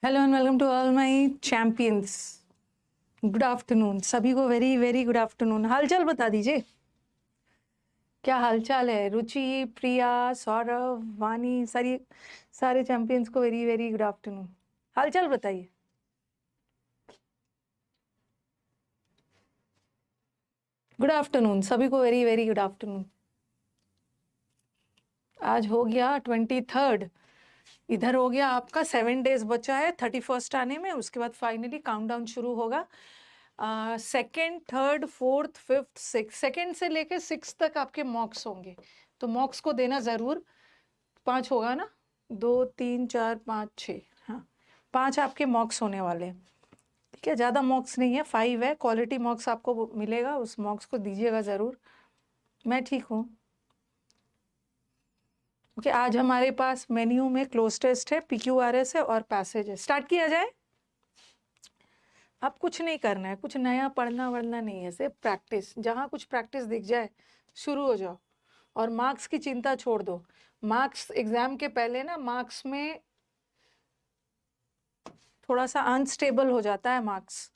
Hello and welcome to all my champions. Good afternoon सभी को, very very good afternoon. हालचाल बता दीजिए, क्या हालचाल है? रुचि, प्रिया, सौरभ, वानी, सारे चैंपियंस को वेरी वेरी गुड आफ्टरनून। हालचाल बताइए। गुड आफ्टरनून सभी को, वेरी वेरी गुड आफ्टरनून। आज हो गया 23rd, इधर हो गया आपका 7 days बचा है 31st आने में। उसके बाद फाइनली काउंटडाउन शुरू होगा। Second, third, fourth, fifth, six, second से लेके सिक्स तक आपके मॉक्स होंगे, तो मॉक्स को देना ज़रूर। 5 होगा ना, 2 3 4 5 6, हाँ 5 आपके मॉक्स होने वाले हैं। ठीक है, ज़्यादा मॉक्स नहीं है, 5 है। क्वालिटी मॉक्स आपको मिलेगा, उस मॉक्स को दीजिएगा ज़रूर। मैं ठीक हूँ। ओके, आज हमारे पास मेन्यू में क्लोज टेस्ट है, PQRS है और पैसेज है। स्टार्ट किया जाए। अब कुछ नहीं करना है, कुछ नया पढ़ना वढ़ना नहीं है, सिर्फ प्रैक्टिस। जहाँ कुछ प्रैक्टिस दिख जाए शुरू हो जाओ, और मार्क्स की चिंता छोड़ दो। मार्क्स एग्जाम के पहले ना, मार्क्स में थोड़ा सा अनस्टेबल हो जाता है मार्क्स,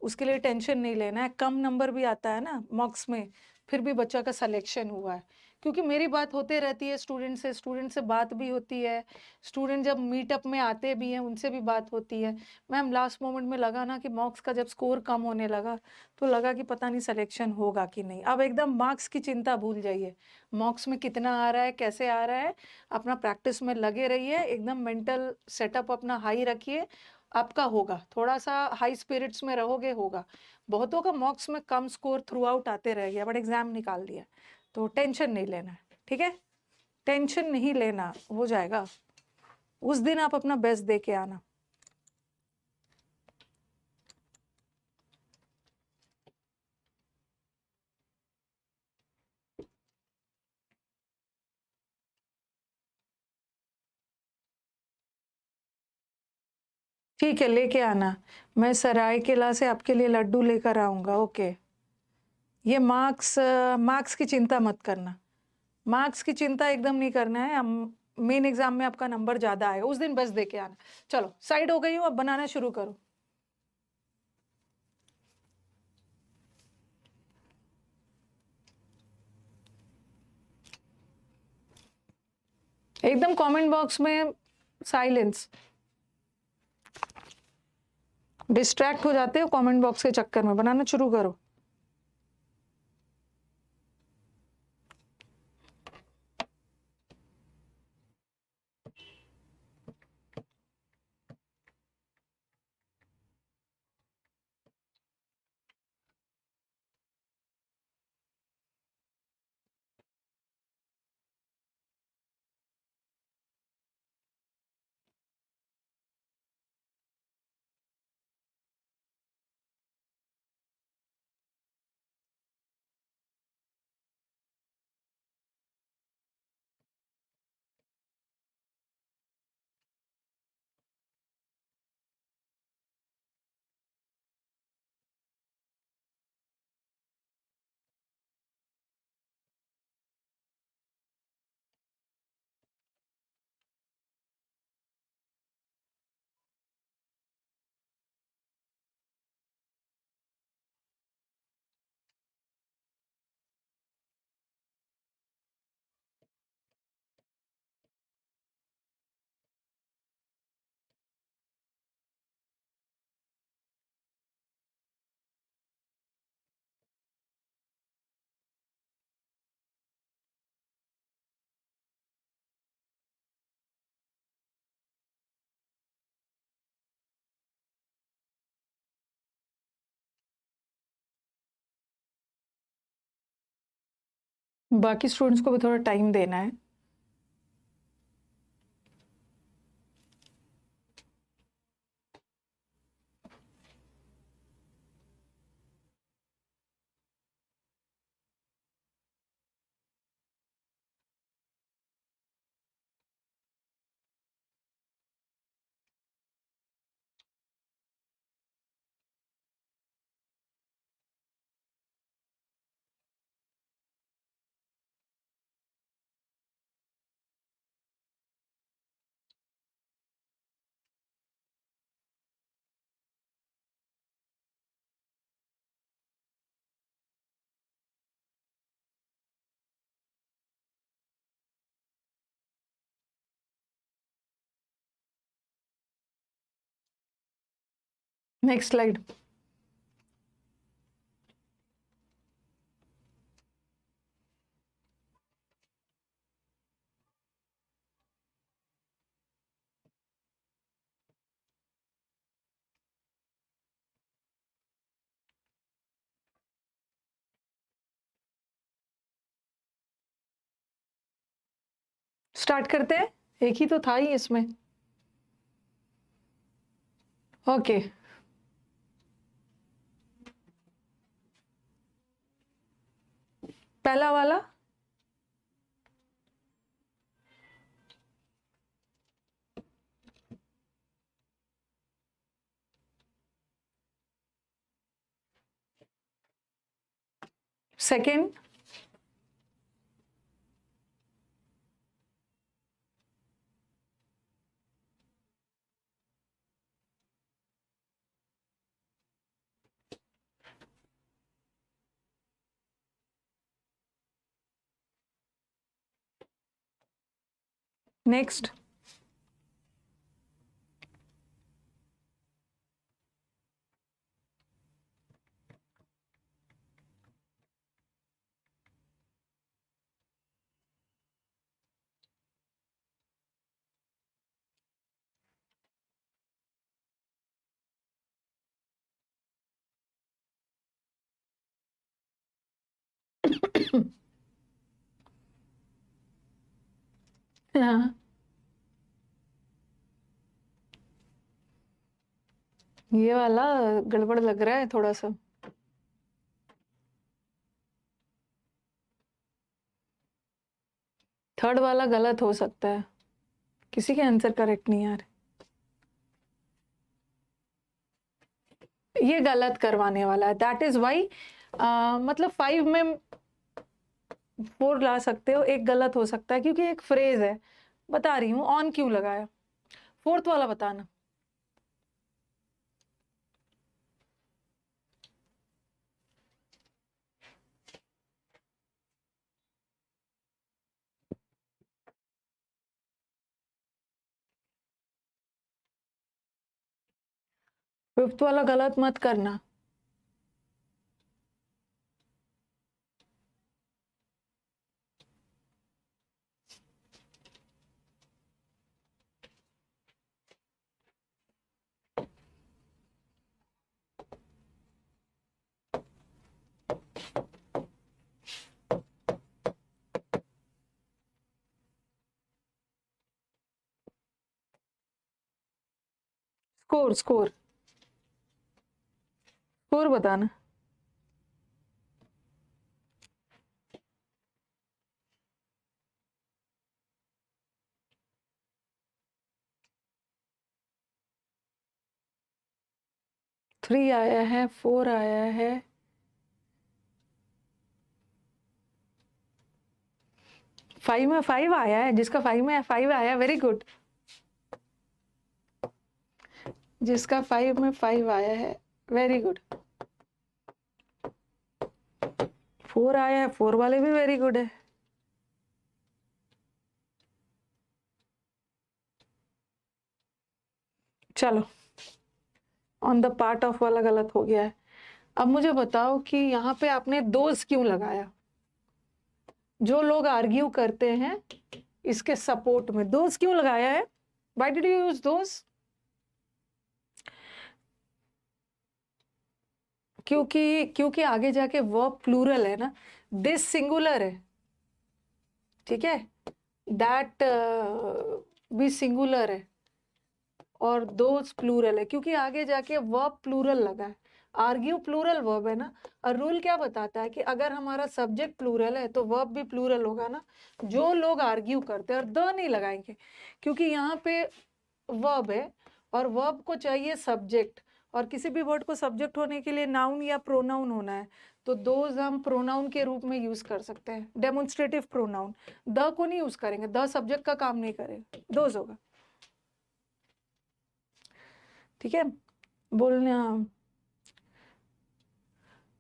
उसके लिए टेंशन नहीं लेना है। कम नंबर भी आता है ना मार्क्स में, फिर भी बच्चा का सिलेक्शन हुआ है। क्योंकि मेरी बात होते रहती है स्टूडेंट से बात भी होती है। स्टूडेंट जब मीटअप में आते भी हैं, उनसे भी बात होती है। मैम लास्ट मोमेंट में लगा ना कि मार्क्स का जब स्कोर कम होने लगा, तो लगा कि पता नहीं सिलेक्शन होगा कि नहीं। अब एकदम मार्क्स की चिंता भूल जाइए। मार्क्स में कितना आ रहा है, कैसे आ रहा है, अपना प्रैक्टिस में लगे रहिए। एकदम मेंटल सेटअप अपना हाई रखिए, आपका होगा। थोड़ा सा हाई स्पिरिट्स में रहोगे, होगा। बहुतों का मॉक्स में कम स्कोर थ्रू आउट आते रह गया, बट एग्जाम निकाल दिया, तो टेंशन नहीं लेना है। ठीक है, टेंशन नहीं लेना, हो जाएगा। उस दिन आप अपना बेस्ट दे के आना। ठीक है, लेके आना। मैं सरायकेला से आपके लिए लड्डू लेकर आऊंगा। ओके, ये मार्क्स की चिंता मत करना। मार्क्स की चिंता एकदम नहीं करना है। हम मेन एग्जाम में आपका नंबर ज्यादा आएगा, उस दिन बस दे के आना। चलो साइड हो गई हूँ, अब बनाना शुरू करो। एकदम कमेंट बॉक्स में साइलेंस। डिस्ट्रैक्ट हो जाते हो कमेंट बॉक्स के चक्कर में। बनाना शुरू करो। बाकी स्टूडेंट्स को भी थोड़ा टाइम देना है। Next slide. स्टार्ट करते हैं, एक ही तो था ही इसमें। ओके, पहला वाला सेकंड, नेक्स्ट, हाँ, ये वाला गड़बड़ लग रहा है थोड़ा सा। थर्ड वाला गलत हो सकता है, किसी के आंसर करेक्ट नहीं आ रहे। ये गलत करवाने वाला है, दैट इज वाई। मतलब 5 में 4 ला सकते हो, एक गलत हो सकता है क्योंकि एक फ्रेज है। बता रही हूँ ऑन क्यों लगाया। फोर्थ वाला बताना। फिफ्थ वाला गलत मत करना। स्कोर स्कोर स्कोर बताना। थ्री आया है, 4 आया है, 5 में 5 आया है। जिसका 5 में 5 आया, वेरी गुड। जिसका 5 में 5 आया है, वेरी गुड। 4 आया है, 4 वाले भी वेरी गुड है। चलो, ऑन द पार्ट ऑफ वाला गलत हो गया है। अब मुझे बताओ कि यहाँ पे आपने दोज क्यों लगाया। जो लोग आर्ग्यू करते हैं इसके सपोर्ट में दोज क्यों लगाया है। Why did you use those. क्योंकि आगे जाके वर्ब प्लूरल है ना, दिस सिंगुलर है, ठीक है, दैट भी सिंगुलर है और दोज प्लूरल है, क्योंकि आगे जाके वर्ब प्लूरल लगा है। आर्ग्यू प्लूरल वर्ब है ना, और रूल क्या बताता है कि अगर हमारा सब्जेक्ट प्लूरल है तो वर्ब भी प्लूरल होगा ना। जो लोग आर्ग्यू करते हैं, और द नहीं लगाएंगे क्योंकि यहाँ पे वर्ब है और वर्ब को चाहिए सब्जेक्ट, और किसी भी वर्ड को सब्जेक्ट होने के लिए नाउन या प्रोनाउन होना है, तो दोज हम प्रोनाउन के रूप में यूज कर सकते हैं, डेमोन्स्ट्रेटिव प्रोनाउन। द को नहीं यूज करेंगे, द सब्जेक्ट का काम नहीं करेगा, दोज होगा, ठीक है। बोलना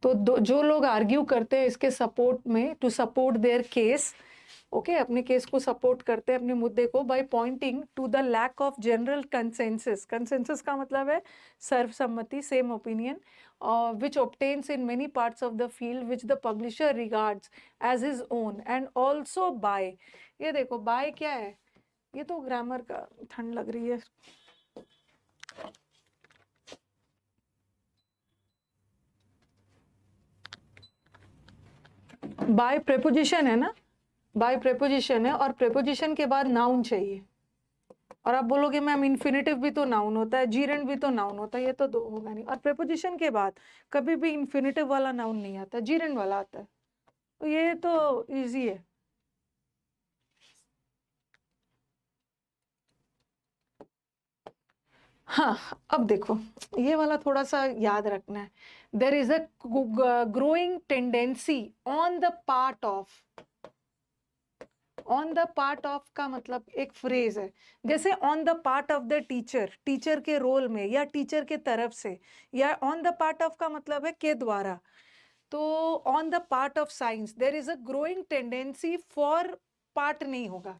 तो जो लोग आर्ग्यू करते हैं इसके सपोर्ट में, to support their case, okay अपने केस को सपोर्ट करते हैं, अपने मुद्दे को, by pointing to the lack of general consensus. Consensus का मतलब है सर्वसम्मति, same opinion, which obtains in many parts of the field which the publisher regards as his own, and also by, ये देखो by क्या है, ये तो ग्रामर का ठंड लग रही है। बाय प्रेपोजिशन है ना, बाय प्रेपोजिशन है, और प्रेपोजिशन के बाद नाउन चाहिए। और आप बोलोगे मैम इन्फिनेटिव भी तो नाउन होता है, जीरेंड भी तो नाउन होता है, ये तो दो होगा नहीं। और प्रेपोजिशन के बाद कभी भी इन्फिनेटिव वाला नाउन नहीं आता, जीरेंड वाला आता है, तो ये तो इजी है। हाँ, अब देखो ये वाला थोड़ा सा याद रखना है। देर is a growing tendency on the part of, on the part of का मतलब एक फ्रेज है, जैसे on the part of the teacher, teacher के रोल में या टीचर के तरफ से, या ऑन द पार्ट ऑफ का मतलब है के द्वारा। तो on the part of science there is a growing tendency, for part नहीं होगा।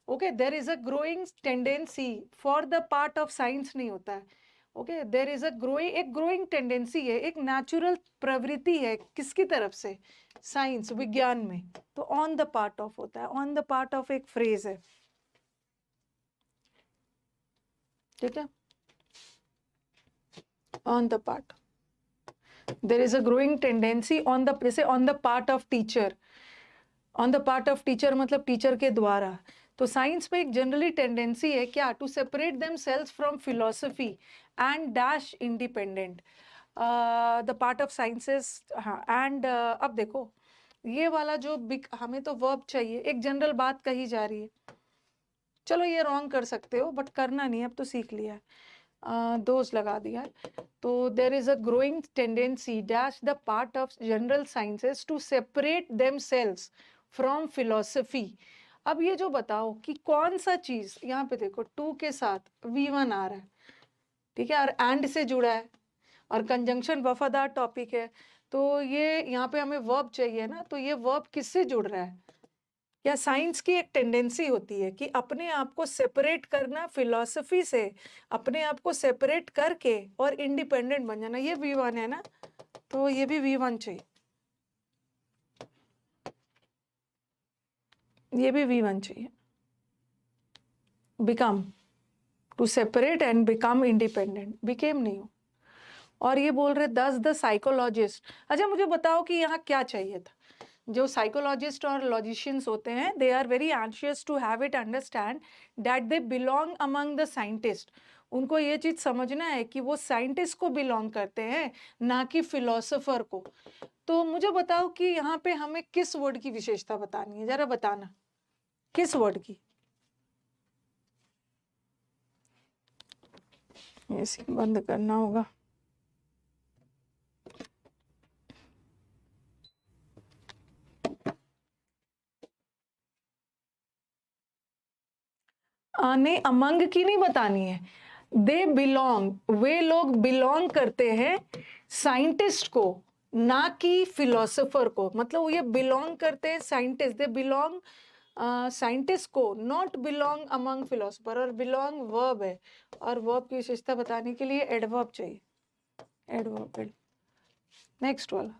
Okay, there is a growing tendency for the part of science नहीं होता है। Okay, there is a growing, एक ग्रोइंग टेंडेंसी है, एक नेचुरल प्रवृत्ति है, किसकी तरफ से, साइंस, विज्ञान में। तो ऑन द पार्ट ऑफ होता है, ऑन द पार्ट ऑफ एक फ्रेज है, ठीक है, on the part. There is a growing tendency on the, जैसे on the part of teacher, on the part of teacher मतलब टीचर के द्वारा। तो साइंस में एक जनरली टेंडेंसी है क्या, to separate themselves from philosophy and dash independent, the part of sciences. हाँ, एंड अब देखो ये वाला जो हमें तो वर्ब चाहिए, एक जनरल बात कही जा रही है। चलो ये रॉन्ग कर सकते हो बट करना नहीं, अब तो सीख लिया है, दोष लगा दिया। तो there is a growing tendency dash the part of general sciences to separate themselves from philosophy. अब ये जो बताओ कि कौन सा चीज, यहाँ पे देखो टू के साथ V1 आ रहा है, ठीक है, और एंड से जुड़ा है, और कंजंक्शन वफादार टॉपिक है। तो ये यहाँ पे हमें वर्ब चाहिए ना, तो ये वर्ब किससे जुड़ रहा है, या साइंस की एक टेंडेंसी होती है कि अपने आप को सेपरेट करना फिलॉसफी से, अपने आप को सेपरेट करके और इंडिपेंडेंट बन जाना। ये V1 है ना, तो ये भी V1 चाहिए, ये भी V1 चाहिए। Become, to separate and become independent, became नहीं हो। और ये बोल रहे दस द साइकोलॉजिस्ट। अच्छा मुझे बताओ कि यहाँ क्या चाहिए था। जो साइकोलॉजिस्ट और लॉजिशियंस होते हैं, they are very anxious to have it understand that they belong among the scientist. उनको ये चीज समझना है कि वो साइंटिस्ट को बिलोंग करते हैं, ना कि फिलोसोफर को। तो मुझे बताओ कि यहाँ पे हमें किस वर्ड की विशेषता बतानी है, जरा बताना किस वर्ड की। इसे बंद करना होगा। नहीं, अमंग की नहीं बतानी है। दे बिलोंग, वे लोग बिलोंग करते हैं साइंटिस्ट को, ना कि फिलोसोफर को। मतलब ये बिलोंग करते हैं साइंटिस्ट, दे बिलोंग साइंटिस्ट को, नॉट बिलोंग अमंग फिलोसोफर। और बिलोंग वर्ब है, और वर्ब की विशेषता बताने के लिए एडवर्ब चाहिए, एडवर्ब। नेक्स्ट वाला,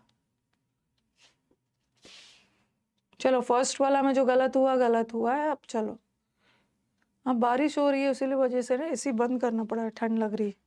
चलो फर्स्ट वाला में जो गलत हुआ है। अब चलो, हाँ बारिश हो रही है इसीलिए वजह से ना एसी बंद करना पड़ा है, ठंड लग रही है।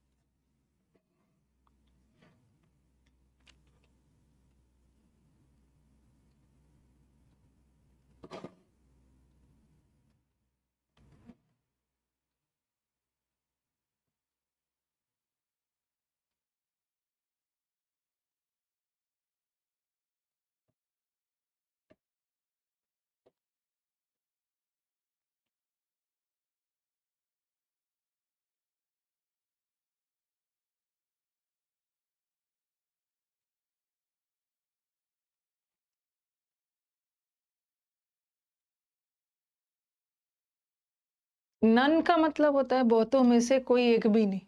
नन का मतलब होता है बहुतों में से कोई एक भी नहीं।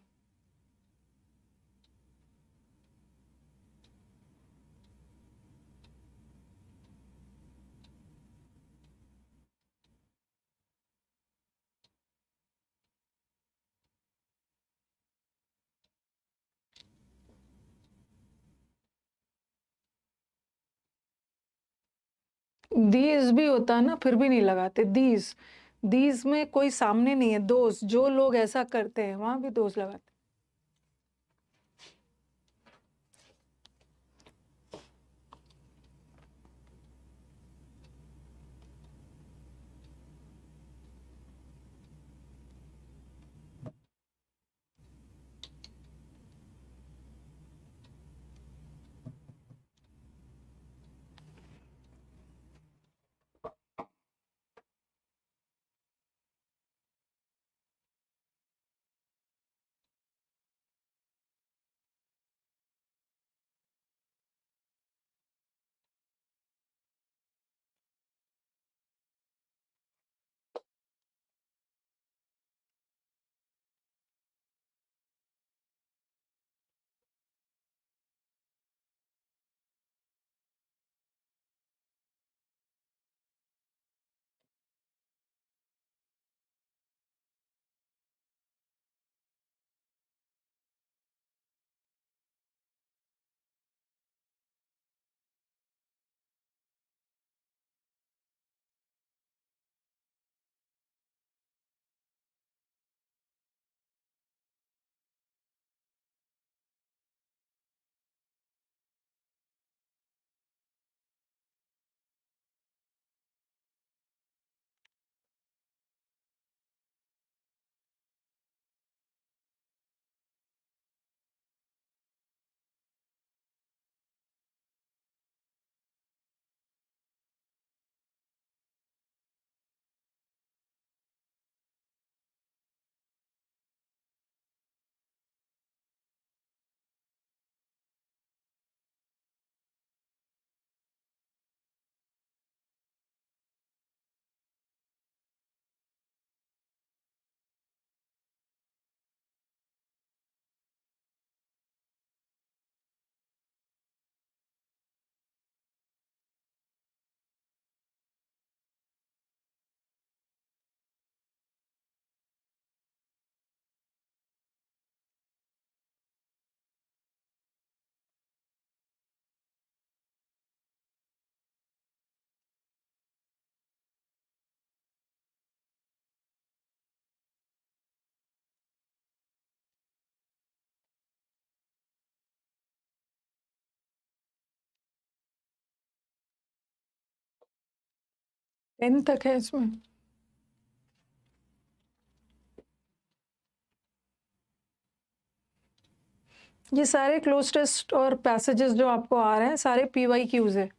दीज भी होता है ना, फिर भी नहीं लगाते दीज। दीज में कोई सामने नहीं है, दोस्त। जो लोग ऐसा करते हैं वहां भी दोस्त लगाते हैं। 10 तक है इसमें। ये सारे क्लोज टेस्ट और पैसेजेस जो आपको आ रहे हैं, सारे पीवाई क्यूज है।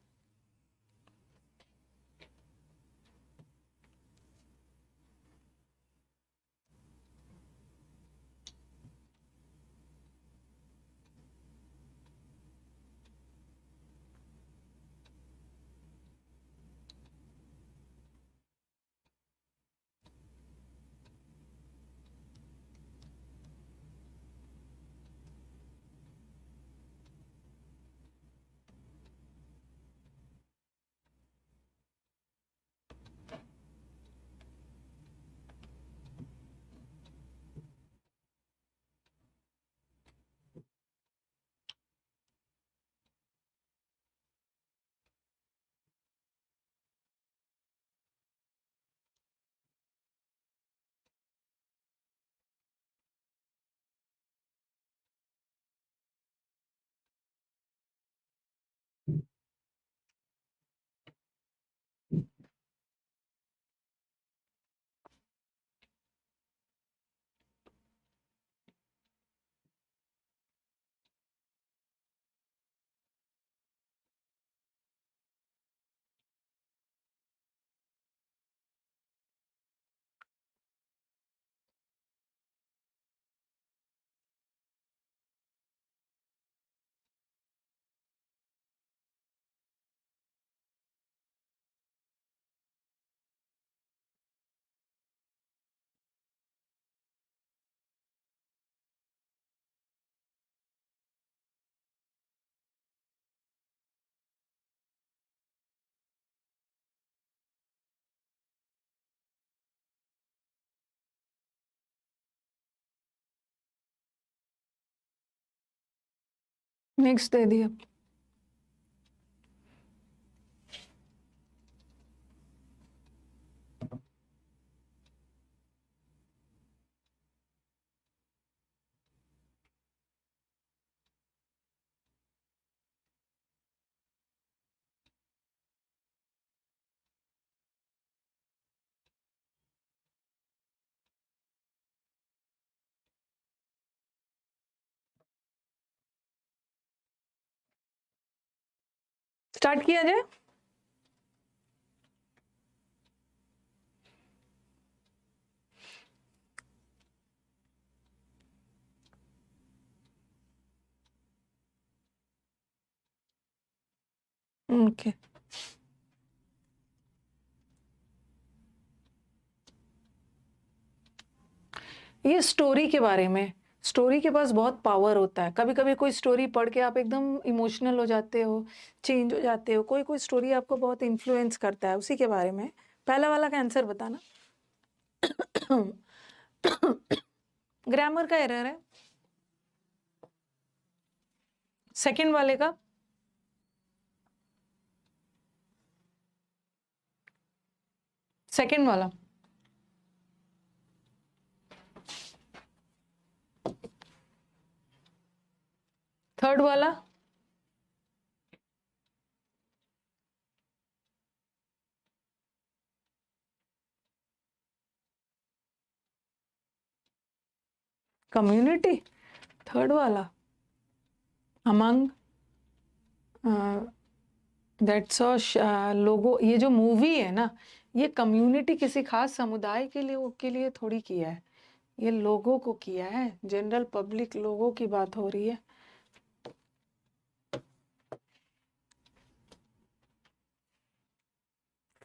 नेक्स्ट दे दिया। स्टार्ट किया जाए। ओके, ये स्टोरी के बारे में, स्टोरी के पास बहुत पावर होता है। कभी कभी कोई स्टोरी पढ़ के आप एकदम इमोशनल हो जाते हो, चेंज हो जाते हो। कोई कोई स्टोरी आपको बहुत इन्फ्लुएंस करता है, उसी के बारे में। पहला वाला का आंसर बताना। ग्रामर का एरर है। सेकंड वाले का सेकंड वाला थर्ड वाला कम्युनिटी, थर्ड वाला अमंग, दैट्स लोगो। ये जो मूवी है ना, ये कम्युनिटी किसी खास समुदाय के लिए थोड़ी किया है, ये लोगों को किया है, जनरल पब्लिक लोगों की बात हो रही है।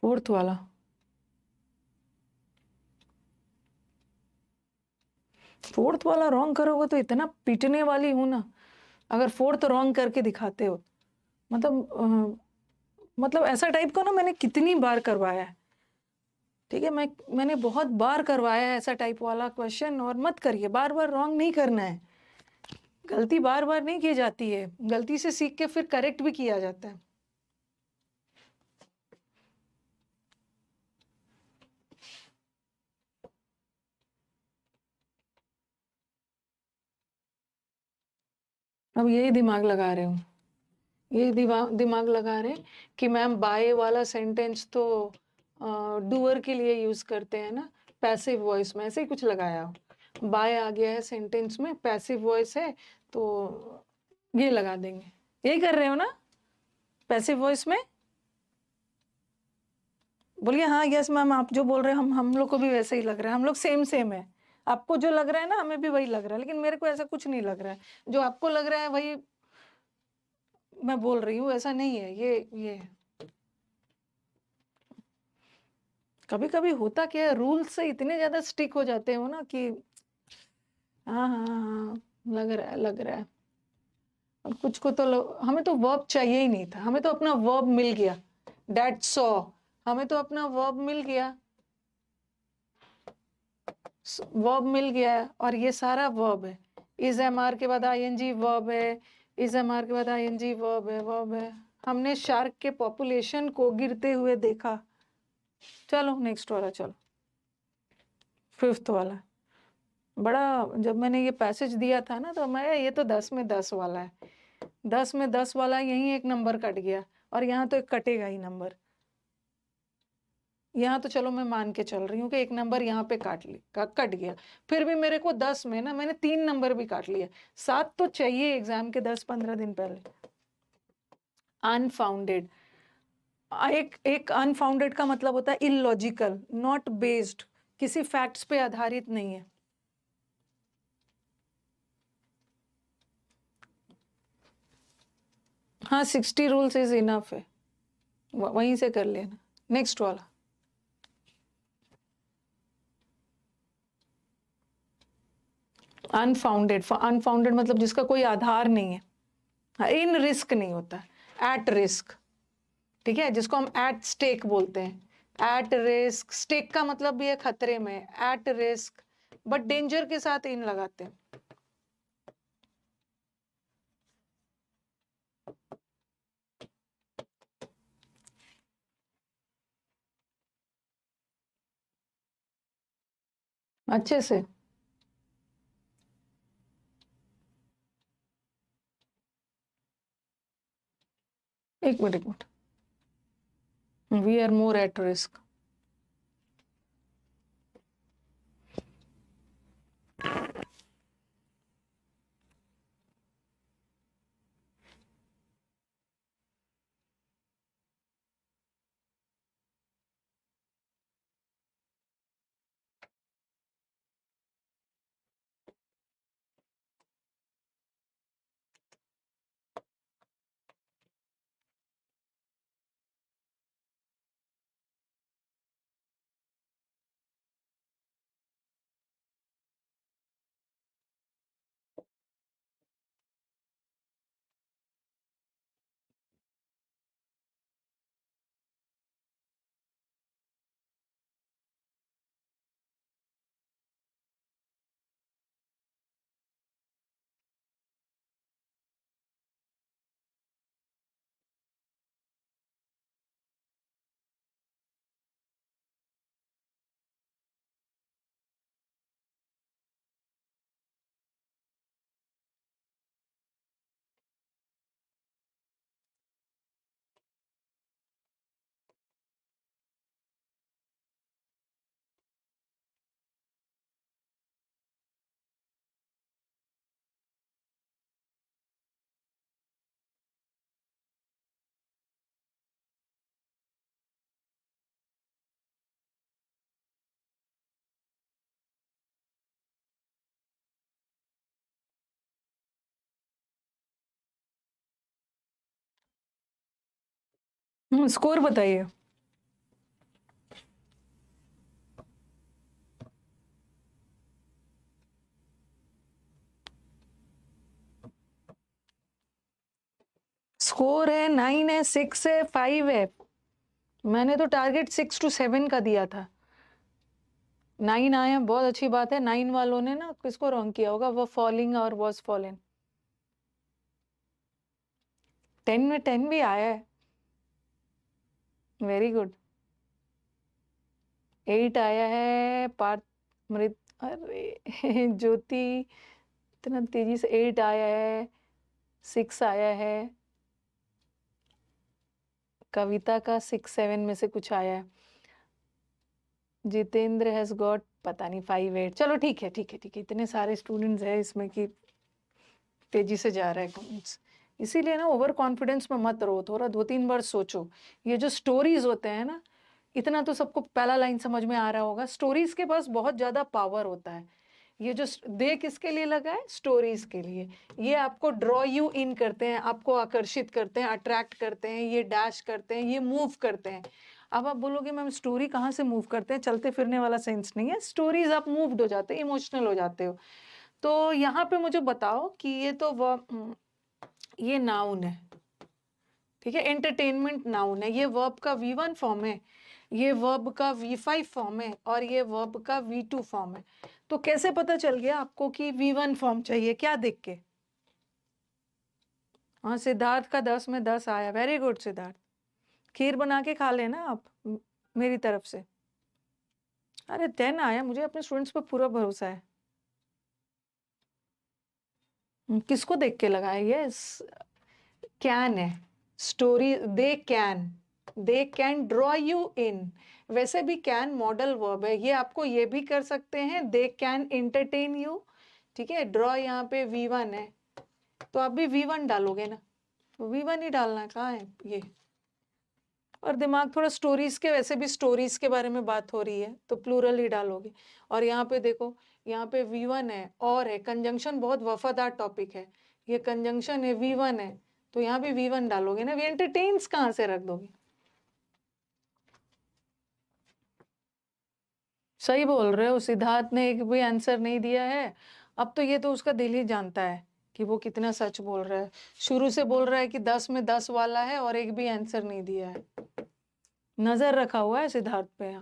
फोर्थ वाला फोर्थ वाला रॉन्ग करोगे तो इतना पीटने वाली हूं ना, अगर फोर्थ रॉन्ग करके दिखाते हो। मतलब ऐसा टाइप का ना मैंने कितनी बार करवाया है। ठीक है, मैंने बहुत बार करवाया है ऐसा टाइप वाला क्वेश्चन। और मत करिए, बार बार रॉन्ग नहीं करना है। गलती बार बार नहीं की जाती है, गलती से सीख के फिर करेक्ट भी किया जाता है। अब यही दिमाग लगा रहे हूँ, ये दिमाग लगा रहे हैं कि मैम बाय वाला सेंटेंस तो डूअर के लिए यूज करते हैं ना, पैसिव वॉइस में। ऐसे ही कुछ लगाया हो, बाय आ गया है सेंटेंस में, पैसिव वॉइस है तो ये लगा देंगे। यही कर रहे हो ना पैसिव वॉइस में? बोलिए हाँ, यस मैम, आप जो बोल रहे हैं हम लोग को भी वैसे ही लग रहा है। हम लोग सेम सेम है। आपको जो लग रहा है ना, हमें भी वही लग रहा है, लेकिन मेरे को ऐसा कुछ नहीं लग रहा है। जो आपको लग रहा है वही मैं बोल रही हूँ, ऐसा नहीं है। ये कभी कभी होता क्या है, रूल से इतने ज्यादा स्टिक हो जाते हो ना कि हाँ हाँ हाँ, लग रहा है लग रहा है। और कुछ को तो हमें तो वर्ब चाहिए ही नहीं था, हमें तो अपना वर्ब मिल गया। डैट सॉ, हमें तो अपना वर्ब मिल गया, वर्ब मिल गया है। और ये सारा वर्ब है। इज एम आर के बाद आईएनजी वर्ब है, इज एम आर के बाद आईएनजी वर्ब है। हमने शार्क के पॉपुलेशन को गिरते हुए देखा। चलो नेक्स्ट वाला, चलो फिफ्थ वाला। बड़ा, जब मैंने ये पैसेज दिया था ना, तो मैं ये तो 10 में 10 वाला है, 10 में 10 वाला। यही एक नंबर कट गया, और यहाँ तो एक कटेगा ही नंबर। यहाँ तो चलो मैं मान के चल रही हूँ कि एक नंबर यहाँ पे कट गया। फिर भी मेरे को 10 में ना, मैंने 3 नंबर भी काट लिया। 7 तो चाहिए एग्जाम के 10-15 दिन पहले। अनफाउंडेड, एक अनफाउंडेड का मतलब होता है इलॉजिकल, नॉट बेस्ड, किसी फैक्ट्स पे आधारित नहीं है। हाँ, 60 रूल्स इज इनफ है, वहीं से कर लेना। नेक्स्ट वाला, अनफाउंडेड। अनफाउंडेड मतलब जिसका कोई आधार नहीं है। हाँ, इन रिस्क नहीं होता, एट रिस्क। ठीक है, जिसको हम एट स्टेक बोलते हैं। एट रिस्क, स्टेक का मतलब भी है खतरे में, एट रिस्क, बट डेंजर के साथ इन लगाते हैं। अच्छे से, एक मिनट एक minute, we are more at risk. Score बताइए। स्कोर है 9 है, 6 है, 5 है। मैंने तो टारगेट 6 to 7 का दिया था। 9 आया, बहुत अच्छी बात है। 9 वालों ने ना किसको रॉन्ग किया होगा, वो फॉलिंग और वॉज फॉलन। 10 में 10 भी आया है, वेरी गुड। 8 आया है, पार्थ मृत, अरे ज्योति, इतना तेजी से 8 आया है, 6 आया है, कविता का 6 7 में से कुछ आया है। जितेंद्र हैज गॉट पता नहीं 5 8। चलो ठीक है ठीक है ठीक है, इतने सारे स्टूडेंट्स हैं इसमें कि तेजी से जा रहा है कमेंट्स। इसीलिए ना ओवर कॉन्फिडेंस में मत रहो, थोड़ा 2-3 बार सोचो। ये जो स्टोरीज होते हैं ना, इतना तो सबको पहला लाइन समझ में आ रहा होगा, स्टोरीज के पास बहुत ज्यादा पावर होता है। ये जो दे किसके लिए लगा है, स्टोरीज के लिए। ये आपको ड्रॉ यू इन करते हैं, आपको आकर्षित करते हैं, अट्रैक्ट करते हैं, ये डैश करते हैं, ये मूव करते हैं। अब आप बोलोगे मैम स्टोरी कहाँ से मूव करते हैं, चलते फिरने वाला सेंस नहीं है, स्टोरीज आप मूव्ड हो जाते हैं, इमोशनल हो जाते हो। तो यहाँ पे मुझे बताओ कि ये तो ये नाउन है, ठीक है, एंटरटेनमेंट नाउन है। ये वर्ब का V1 फॉर्म है, ये वर्ब का V5 फॉर्म है, और ये वर्ब का V2 फॉर्म है। तो कैसे पता चल गया आपको कि V1 फॉर्म चाहिए, क्या देख के? हाँ, सिद्धार्थ का 10 में 10 आया, वेरी गुड सिद्धार्थ। खीर बना के खा लेना आप मेरी तरफ से। अरे 10 आया, मुझे अपने स्टूडेंट्स पर पूरा भरोसा है। किसको देख के लगाया? यस, कैन है, story, they can draw you in. वैसे भी कैन मॉडल वर्ब है, ये आपको ये भी कर सकते हैं, दे कैन एंटरटेन यू, ठीक है। ड्रॉ यहाँ पे V1 है, तो आप भी V1 डालोगे ना, तो V1 ही डालना, कहाँ है ये। और दिमाग थोड़ा स्टोरीज के, वैसे भी स्टोरीज के बारे में बात हो रही है तो प्लूरल ही डालोगे। और यहाँ पे देखो, यहाँ पे V1 है और है, कंजंक्शन बहुत वफादार टॉपिक है, ये कंजंक्शन है, V1 है, तो यहाँ भी V1 डालोगे ना। वी एंटरटेन्स कहाँ से रख दोगे? सही बोल रहे हो, सिद्धार्थ ने एक भी आंसर नहीं दिया है। अब तो ये तो उसका दिल ही जानता है कि वो कितना सच बोल रहा है। शुरू से बोल रहा है कि 10 में 10 वाला है और एक भी आंसर नहीं दिया है, नजर रखा हुआ है सिद्धार्थ पे।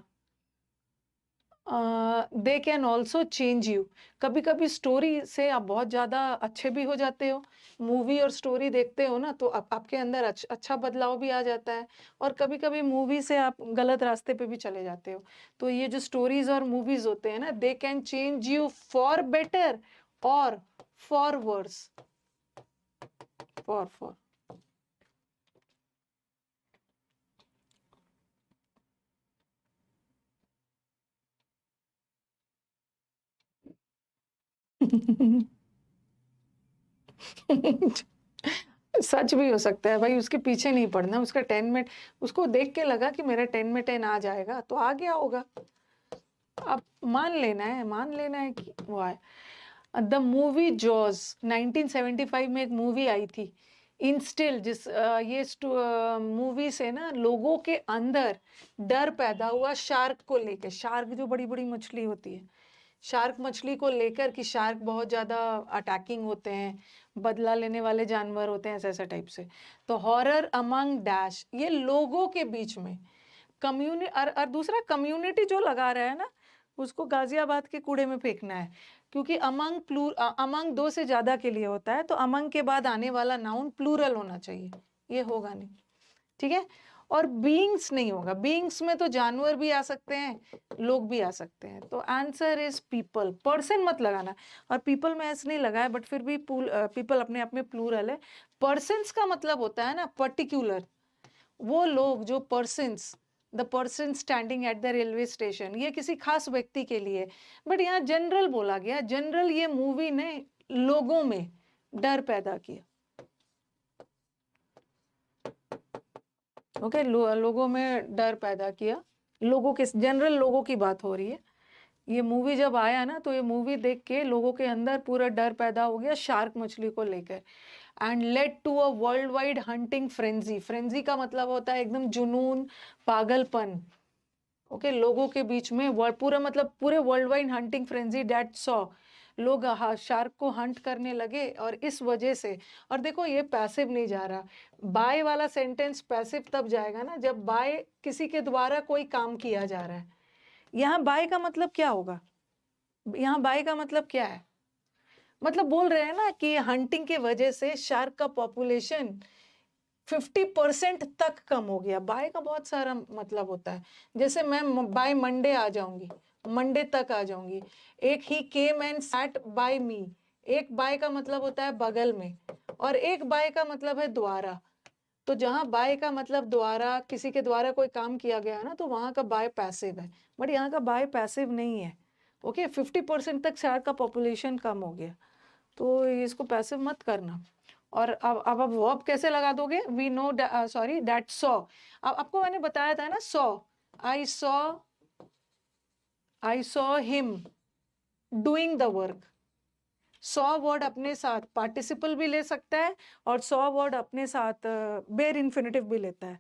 They can also change you. कभी कभी स्टोरी से आप बहुत ज्यादा अच्छे भी हो जाते हो, मूवी और स्टोरी देखते हो ना, तो आपके अंदर अच्छा बदलाव भी आ जाता है। और कभी कभी मूवी से आप गलत रास्ते पे भी चले जाते हो। तो ये जो स्टोरीज और मूवीज होते हैं ना, they can change you for better और फॉर वर्स, फॉर सच भी हो सकता है भाई, उसके पीछे नहीं पड़ना, उसका 10 में, उसको देख के लगा कि मेरा 10 में 10 आ जाएगा तो आ गया होगा। अब मान लेना है, मान लेना है कि वो है। द मूवी जॉज 1975 में एक मूवी आई थी, इंस्टिल, जिस ये मूवी से ना लोगों के अंदर डर पैदा हुआ शार्क को लेकर। शार्क जो बड़ी बड़ी मछली होती है, शार्क मछली को लेकर कि शार्क बहुत ज्यादा अटैकिंग होते हैं, बदला लेने वाले जानवर होते हैं, ऐसा ऐसा टाइप से। तो हॉरर अमंग डैश, ये लोगों के बीच में कम्युनिटी, और दूसरा कम्युनिटी जो लगा रहा है ना, उसको गाजियाबाद के कूड़े में फेंकना है। क्योंकि अमंग 2 से ज्यादा के लिए होता है, तो अमंग के बाद आने वाला नाउन प्लूरल होना चाहिए, ये होगा नहीं, ठीक है। और बीइंग्स नहीं होगा, बीइंग्स में तो जानवर भी आ सकते हैं, लोग भी आ सकते हैं। तो आंसर इज पीपल, पर्सन मत लगाना। और पीपल में ऐसे नहीं लगाया, बट फिर भी पीपल अपने आप में प्लूरल है। पर्सन्स का मतलब होता है ना पर्टिकुलर, वो लोग जो persons, the person standing at the railway station, ये किसी खास व्यक्ति के लिए। बट यहाँ जनरल बोला गया, जनरल ये मूवी ने लोगों में डर पैदा किया। ओके, लोगों में डर पैदा किया, लोगों के, जनरल लोगों की बात हो रही है। ये मूवी जब आया ना, तो ये मूवी देख के लोगों के अंदर पूरा डर पैदा हो गया शार्क मछली को लेकर। And led to a world wide hunting frenzy. Frenzy का मतलब होता है एकदम जुनून, पागलपन। ओके, लोगों के बीच में पूरा मतलब पूरे world wide hunting frenzy that saw, लोग शार्क को हंट करने लगे। और इस वजह से, और देखो ये पैसिव नहीं जा रहा, बाय वाला सेंटेंस पैसिव तब जाएगा ना जब बाय किसी के द्वारा कोई काम किया जा रहा है। यहाँ बाय का मतलब क्या होगा, यहाँ बाय का मतलब क्या है, मतलब बोल रहे हैं ना कि हंटिंग के वजह से शार्क का पॉपुलेशन 50% तक कम हो गया। बाय का बहुत सारा मतलब होता है, जैसे मैं बाय मंडे आ जाऊंगी, मंडे तक आ जाऊंगी। एक ही केम एंड सैट बाय मी, एक बाय का मतलब होता है बगल में, और एक बाय का मतलब है द्वारा। तो जहां बाय का मतलब द्वारा, किसी के द्वारा कोई काम किया गया है ना, तो वहां का बाय पैसिव है, बट यहाँ का बाय पैसिव नहीं है। ओके, 50% तक शार्क का पॉपुलेशन कम हो गया, तो इसको पैसिव मत करना। और अब वर्ब कैसे लगा दोगे, we know, sorry that saw. अब आपको मैंने बताया था ना saw, I saw him doing the work. Saw word अपने साथ पार्टिसिपल भी ले सकता है, और सॉ वर्ड अपने साथ बेयर इन्फिनेटिव भी लेता है।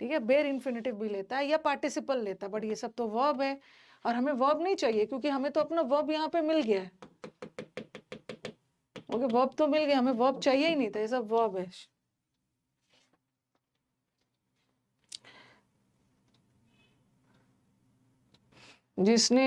ठीक है, बेयर इन्फिनेटिव भी लेता है या पार्टिसिपल लेता है, बट ये सब तो वर्ब है, और हमें वर्ब नहीं चाहिए क्योंकि हमें तो अपना वर्ब यहाँ पे मिल गया है। ओके, वर्ब तो मिल गया, हमें वर्ब चाहिए ही नहीं था, ये सब वर्ब है। जिसने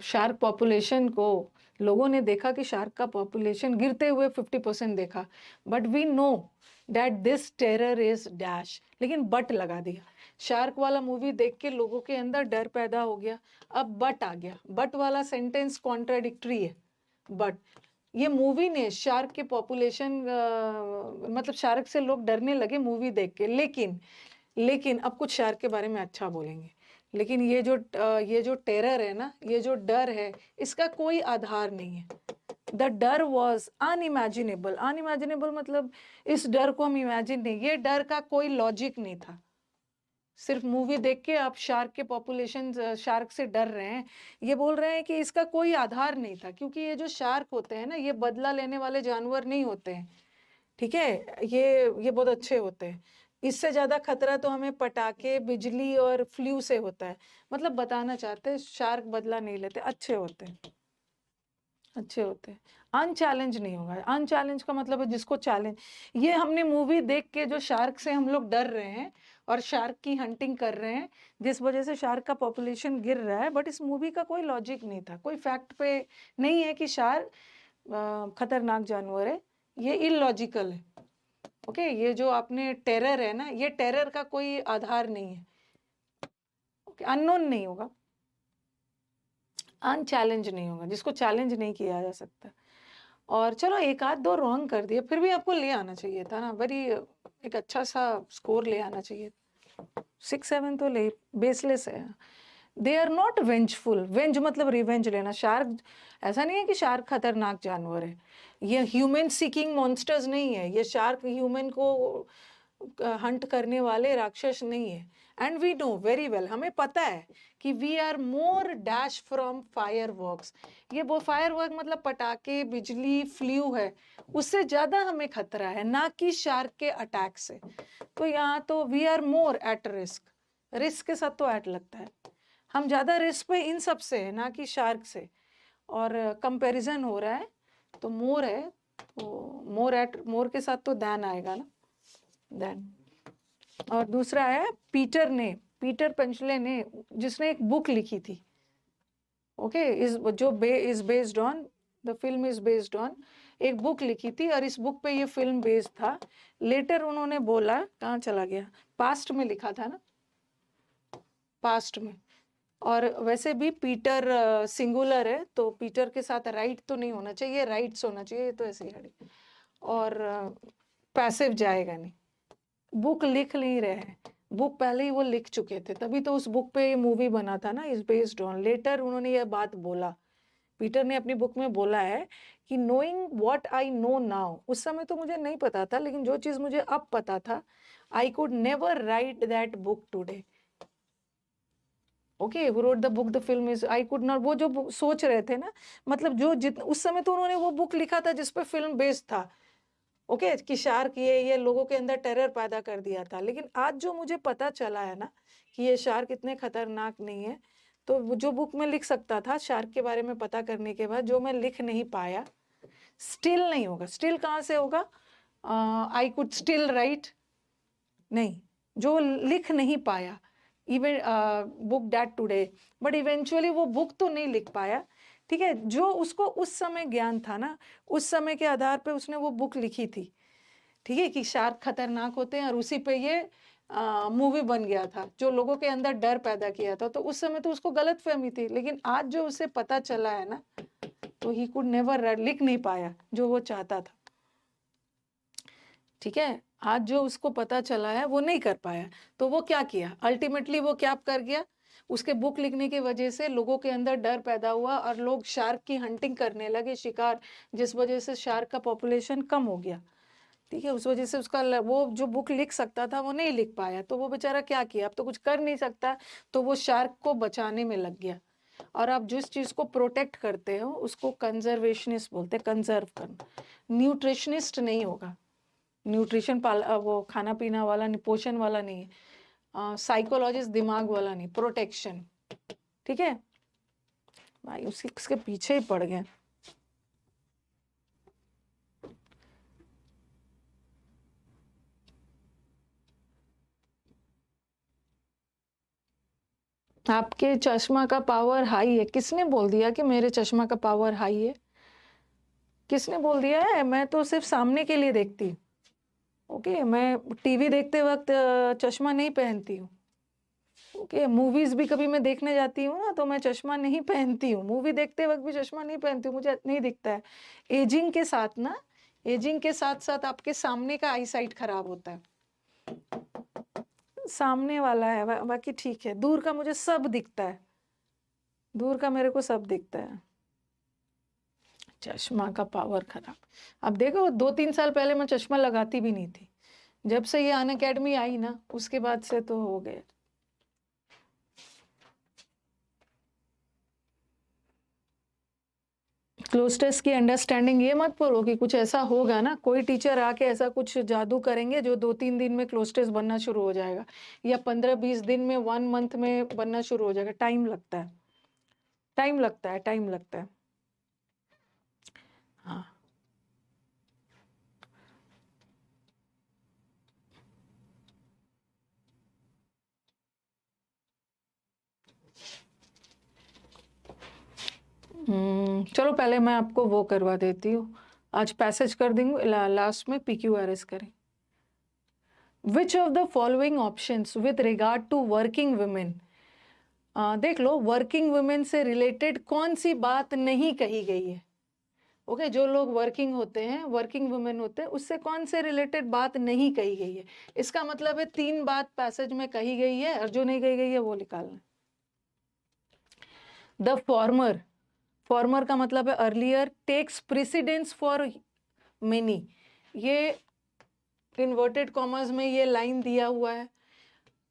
शार्क पॉपुलेशन को, लोगों ने देखा कि शार्क का पॉपुलेशन गिरते हुए 50% देखा, but we know that this terror is dash, लेकिन बट लगा दिया। शार्क वाला मूवी देख के लोगों के अंदर डर पैदा हो गया, अब बट आ गया। बट वाला सेंटेंस कॉन्ट्राडिक्टरी है। बट ये मूवी ने शार्क के पॉपुलेशन, मतलब शार्क से लोग डरने लगे मूवी देख के, लेकिन अब कुछ शार्क के बारे में अच्छा बोलेंगे। लेकिन ये जो टेरर है ना, ये जो डर है, इसका कोई आधार नहीं है। द डर वॉज अनइमेजिनेबल। अनइमेजिनेबल मतलब इस डर को हम इमेजिन नहीं, ये डर का कोई लॉजिक नहीं था। सिर्फ मूवी देख के आप शार्क के पॉपुलेशन, शार्क से डर रहे हैं, ये बोल रहे हैं कि इसका कोई आधार नहीं था, क्योंकि ये जो शार्क होते हैं ना, ये बदला लेने वाले जानवर नहीं होते हैं। ठीक है, ये बहुत अच्छे होते हैं। इससे ज्यादा खतरा तो हमें पटाखे, बिजली और फ्लू से होता है। मतलब बताना चाहते हैं शार्क बदला नहीं लेते, अच्छे होते हैं, अच्छे होते हैं। अनचैलेंज नहीं होगा। अनचैलेंज का मतलब है जिसको चैलेंज, ये हमने मूवी देख के जो शार्क से हम लोग डर रहे हैं और शार्क की हंटिंग कर रहे हैं, जिस वजह से शार्क का पॉपुलेशन गिर रहा है, बट इस मूवी का कोई लॉजिक नहीं था, कोई फैक्ट पे नहीं है कि शार्क खतरनाक जानवर है, ये इलॉजिकल है। ओके, ये जो आपने टेरर है ना, ये टेरर का कोई आधार नहीं है। ओके, अननोन नहीं होगा, अनचैलेंज नहीं होगा, जिसको चैलेंज नहीं किया जा सकता। और चलो एक आध दो रॉन्ग कर दिया, फिर भी आपको ले आना चाहिए था ना, बड़ी एक अच्छा सा स्कोर ले आना चाहिए। 6-7 तो ले, बेसलेस है। They are not vengeful. Venge मतलब रिवेंज लेना। शार्क, ऐसा नहीं है कि शार्क खतरनाक जानवर है, ये ह्यूमन सीकिंग मॉन्स्टर्स नहीं है, ये शार्क ह्यूमन को हंट करने वाले राक्षस नहीं है। And we know very well, हमें पता है कि we are more dash from fireworks. ये वो फायर वर्क मतलब पटाखे, बिजली, फ्लू है, उससे ज्यादा हमें खतरा है, ना कि शार्क के अटैक से। तो यहाँ तो we are more at risk, risk के साथ तो एट लगता है, हम ज्यादा रिस्क पे इन सब से है, ना कि शार्क से। और कंपैरिजन हो रहा है तो मोर है, तो मोर एट, मोर के साथ तो दैन आएगा ना, दैन। और दूसरा है पीटर पेंचले ने, जिसने एक बुक लिखी थी। Okay, is based on, the film is based on, एक बुक लिखी थी और इस बुक पे ये फिल्म बेस्ड था। लेटर उन्होंने बोला, कहाँ चला गया, पास्ट में लिखा था ना, पास्ट में। और वैसे भी पीटर सिंगुलर है, तो पीटर के साथ राइट तो नहीं होना चाहिए, राइट्स होना चाहिए, तो ऐसे ही। और पैसिव जाएगा नहीं, बुक लिख नहीं रहे हैं, बुक पहले ही वो लिख चुके थे, तभी तो उस बुक पे ये मूवी बना था ना, इज बेस्ड ऑन। लेटर उन्होंने ये बात बोला, पीटर ने अपनी बुक में बोला है कि knowing what I know now, उस समय तो मुझे नहीं पता था, लेकिन जो चीज मुझे अब पता था, I could never write that book today. Okay, who wrote the book, the film is, I could not, वो जो सोच रहे थे ना, मतलब जो उस समय तो उन्होंने वो बुक लिखा था जिसपे फिल्म बेस्ड था, ओके, कि शार्क ये लोगों के अंदर टेरर पैदा कर दिया था। लेकिन आज जो मुझे पता चला है ना कि ये शार्क इतने खतरनाक नहीं है, तो जो बुक में लिख सकता था शार्क के बारे में पता करने के बाद, जो मैं लिख नहीं पाया, स्टिल नहीं होगा। स्टिल कहाँ से होगा? आई कुड स्टिल राइट, नहीं, जो लिख नहीं पाया, even book that today, but eventually वो बुक तो नहीं लिख पाया। ठीक है, जो उसको उस समय ज्ञान था ना, उस समय के आधार पे उसने वो बुक लिखी थी। ठीक है, कि शार्क खतरनाक होते हैं, और उसी पे ये मूवी बन गया था, जो लोगों के अंदर डर पैदा किया था। तो उस समय तो उसको गलत फहमी थी, लेकिन आज जो उसे पता चला है ना, तो ही कुड नेवर लिख नहीं पाया जो वो चाहता था। ठीक है, आज जो उसको पता चला है वो नहीं कर पाया, तो वो क्या किया, अल्टीमेटली वो क्या कर गया, उसके बुक लिखने की वजह से लोगों के अंदर डर पैदा हुआ और लोग शार्क की हंटिंग करने लगे, शिकार, जिस वजह से शार्क का पॉपुलेशन कम हो गया। ठीक है, उस वजह से उसका वो जो बुक लिख सकता था वो नहीं लिख पाया, तो वो बेचारा क्या किया, अब तो कुछ कर नहीं सकता, तो वो शार्क को बचाने में लग गया। और आप जिस चीज को प्रोटेक्ट करते हो उसको कंजर्वेशनिस्ट बोलते हैं, कंजर्व करना। न्यूट्रिशनिस्ट नहीं होगा, न्यूट्रिशन वो खाना पीना वाला नहीं, पोषण वाला नहीं है, साइकोलॉजिस्ट दिमाग वाला नहीं, प्रोटेक्शन। ठीक है भाई, उसके पीछे ही पड़ गए। आपके चश्मा का पावर हाई है, किसने बोल दिया कि मेरे चश्मा का पावर हाई है? किसने बोल दिया है? मैं तो सिर्फ सामने के लिए देखती हूँ। ओके, मैं टीवी देखते वक्त चश्मा नहीं पहनती हूँ। ओके, मूवीज भी कभी मैं देखने जाती हूँ ना, तो मैं चश्मा नहीं पहनती हूँ, मूवी देखते वक्त भी चश्मा नहीं पहनती हूँ, मुझे नहीं दिखता है। एजिंग के साथ ना, एजिंग के साथ साथ आपके सामने का आई साइट खराब होता है। सामने वाला है, बाकी ठीक है, दूर का मुझे सब दिखता है, दूर का मेरे को सब दिखता है। चश्मा का पावर खराब। अब देखो, 2-3 साल पहले मैं चश्मा लगाती भी नहीं थी, जब से ये अनअकैडमी आई ना, उसके बाद से तो हो गए। क्लोज टेस्ट की अंडरस्टैंडिंग ये मत बोलो कि कुछ ऐसा होगा ना, कोई टीचर आके ऐसा कुछ जादू करेंगे जो 2-3 दिन में क्लोज टेस्ट बनना शुरू हो जाएगा, या 15-20 दिन में, 1 मंथ में बनना शुरू हो जाएगा। टाइम लगता है, टाइम लगता है, टाइम लगता है। हाँ, चलो पहले मैं आपको वो करवा देती हूँ, आज पैसेज कर दूंगी, लास्ट में PQRS करें। Which of the following options with regard to working women, देख लो, वर्किंग वुमेन से रिलेटेड कौन सी बात नहीं कही गई है। ओके, जो लोग वर्किंग होते हैं, वर्किंग वुमेन होते हैं, उससे कौन से रिलेटेड बात नहीं कही गई है। इसका मतलब है 3 बात पैसेज में कही गई है, और जो नहीं कही गई है वो निकालना। द फॉर्मर, फॉर्मर का मतलब है earlier, takes precedence for many, ये इन्वर्टेड कॉमर्स में ये लाइन दिया हुआ है,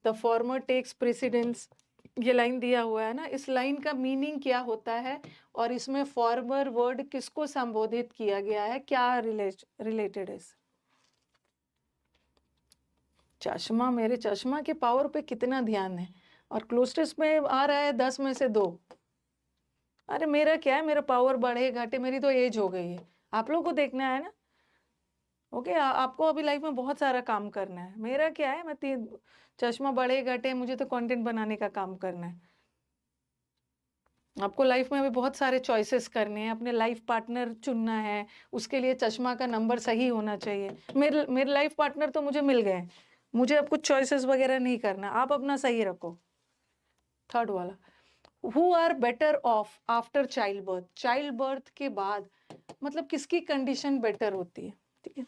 द फॉर्मर टेक्स प्रेसिडेंस, ये लाइन दिया हुआ है ना। इस लाइन का मीनिंग क्या होता है, और इसमें फॉर्मर वर्ड किसको संबोधित किया गया है, क्या रिलेटेड है? चश्मा, मेरे चश्मा के पावर पे कितना ध्यान है, और क्लोज टेस्ट में आ रहा है 10 में से 2। अरे मेरा क्या है, मेरा पावर बढ़े घटे, मेरी तो एज हो गई है, आप लोगों को देखना है ना। ओके, आपको अभी लाइफ में बहुत सारा काम करना है, मेरा क्या है, मैं चश्मा बढ़े घटे, मुझे तो कंटेंट बनाने का काम करना है। आपको लाइफ में अभी बहुत सारे चॉइसेस करने हैं, अपने लाइफ पार्टनर चुनना है, उसके लिए चश्मा का नंबर सही होना चाहिए। मेरे लाइफ पार्टनर तो मुझे मिल गए, मुझे अब कुछ चॉइसेस वगैरह नहीं करना, आप अपना सही रखो। थर्ड वाला, who are better off after childbirth, childbirth के बाद मतलब किसकी कंडीशन बेटर होती है। ठीक है,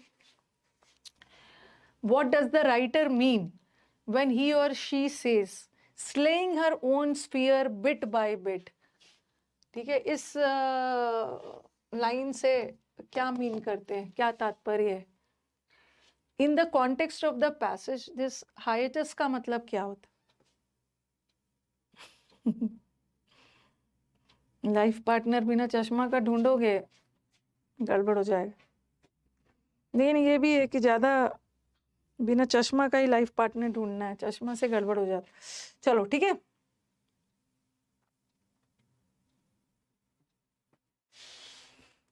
what does the writer mean when he और she says slaying her own sphere bit by bit. ठीक है, इस लाइन से क्या मीन करते हैं, क्या तात्पर्य है? In the context of the passage this hiatus का मतलब क्या होता है? लाइफ पार्टनर बिना चश्मा का ढूंढोगे, गड़बड़ हो जाएगा। लेकिन ये भी है कि ज़्यादा बिना चश्मा का ही लाइफ पार्टनर ढूंढना है, चश्मा से गड़बड़ हो जाता। चलो ठीक है।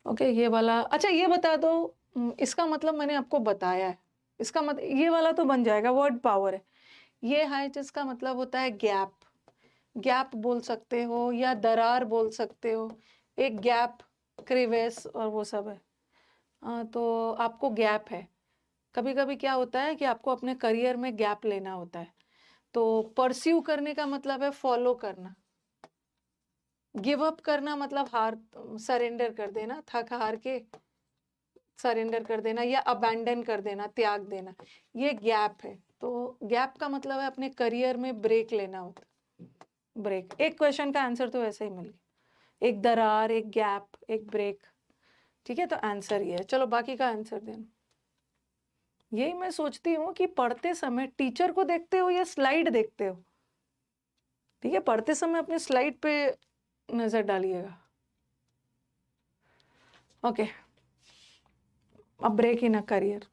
ओके, ये वाला अच्छा ये बता दो, इसका मतलब मैंने आपको बताया है, इसका ये वाला तो बन जाएगा, वर्ड पावर है। ये हाइट इसका मतलब होता है गैप, गैप बोल सकते हो या दरार बोल सकते हो, एक गैप, क्रिवेस और वो सब है। तो आपको गैप है। कभी कभी क्या होता है कि आपको अपने करियर में गैप लेना होता है। तो परस्यू करने का मतलब है फॉलो करना, गिव अप करना मतलब हार, सरेंडर कर देना, थक हार के सरेंडर कर देना या अबैंडन कर देना, त्याग देना, ये गैप है। तो गैप का मतलब है अपने करियर में ब्रेक लेना होता है, ब्रेक। एक क्वेश्चन का आंसर तो वैसे ही मिल गया, एक दरार, एक गैप, एक ब्रेक। ठीक है, तो आंसर ये है। चलो बाकी का आंसर देना। यही मैं सोचती हूँ कि पढ़ते समय टीचर को देखते हो या स्लाइड देखते हो। ठीक है, पढ़ते समय अपने स्लाइड पे नजर डालिएगा। ओके, अब ब्रेक इन अ करियर।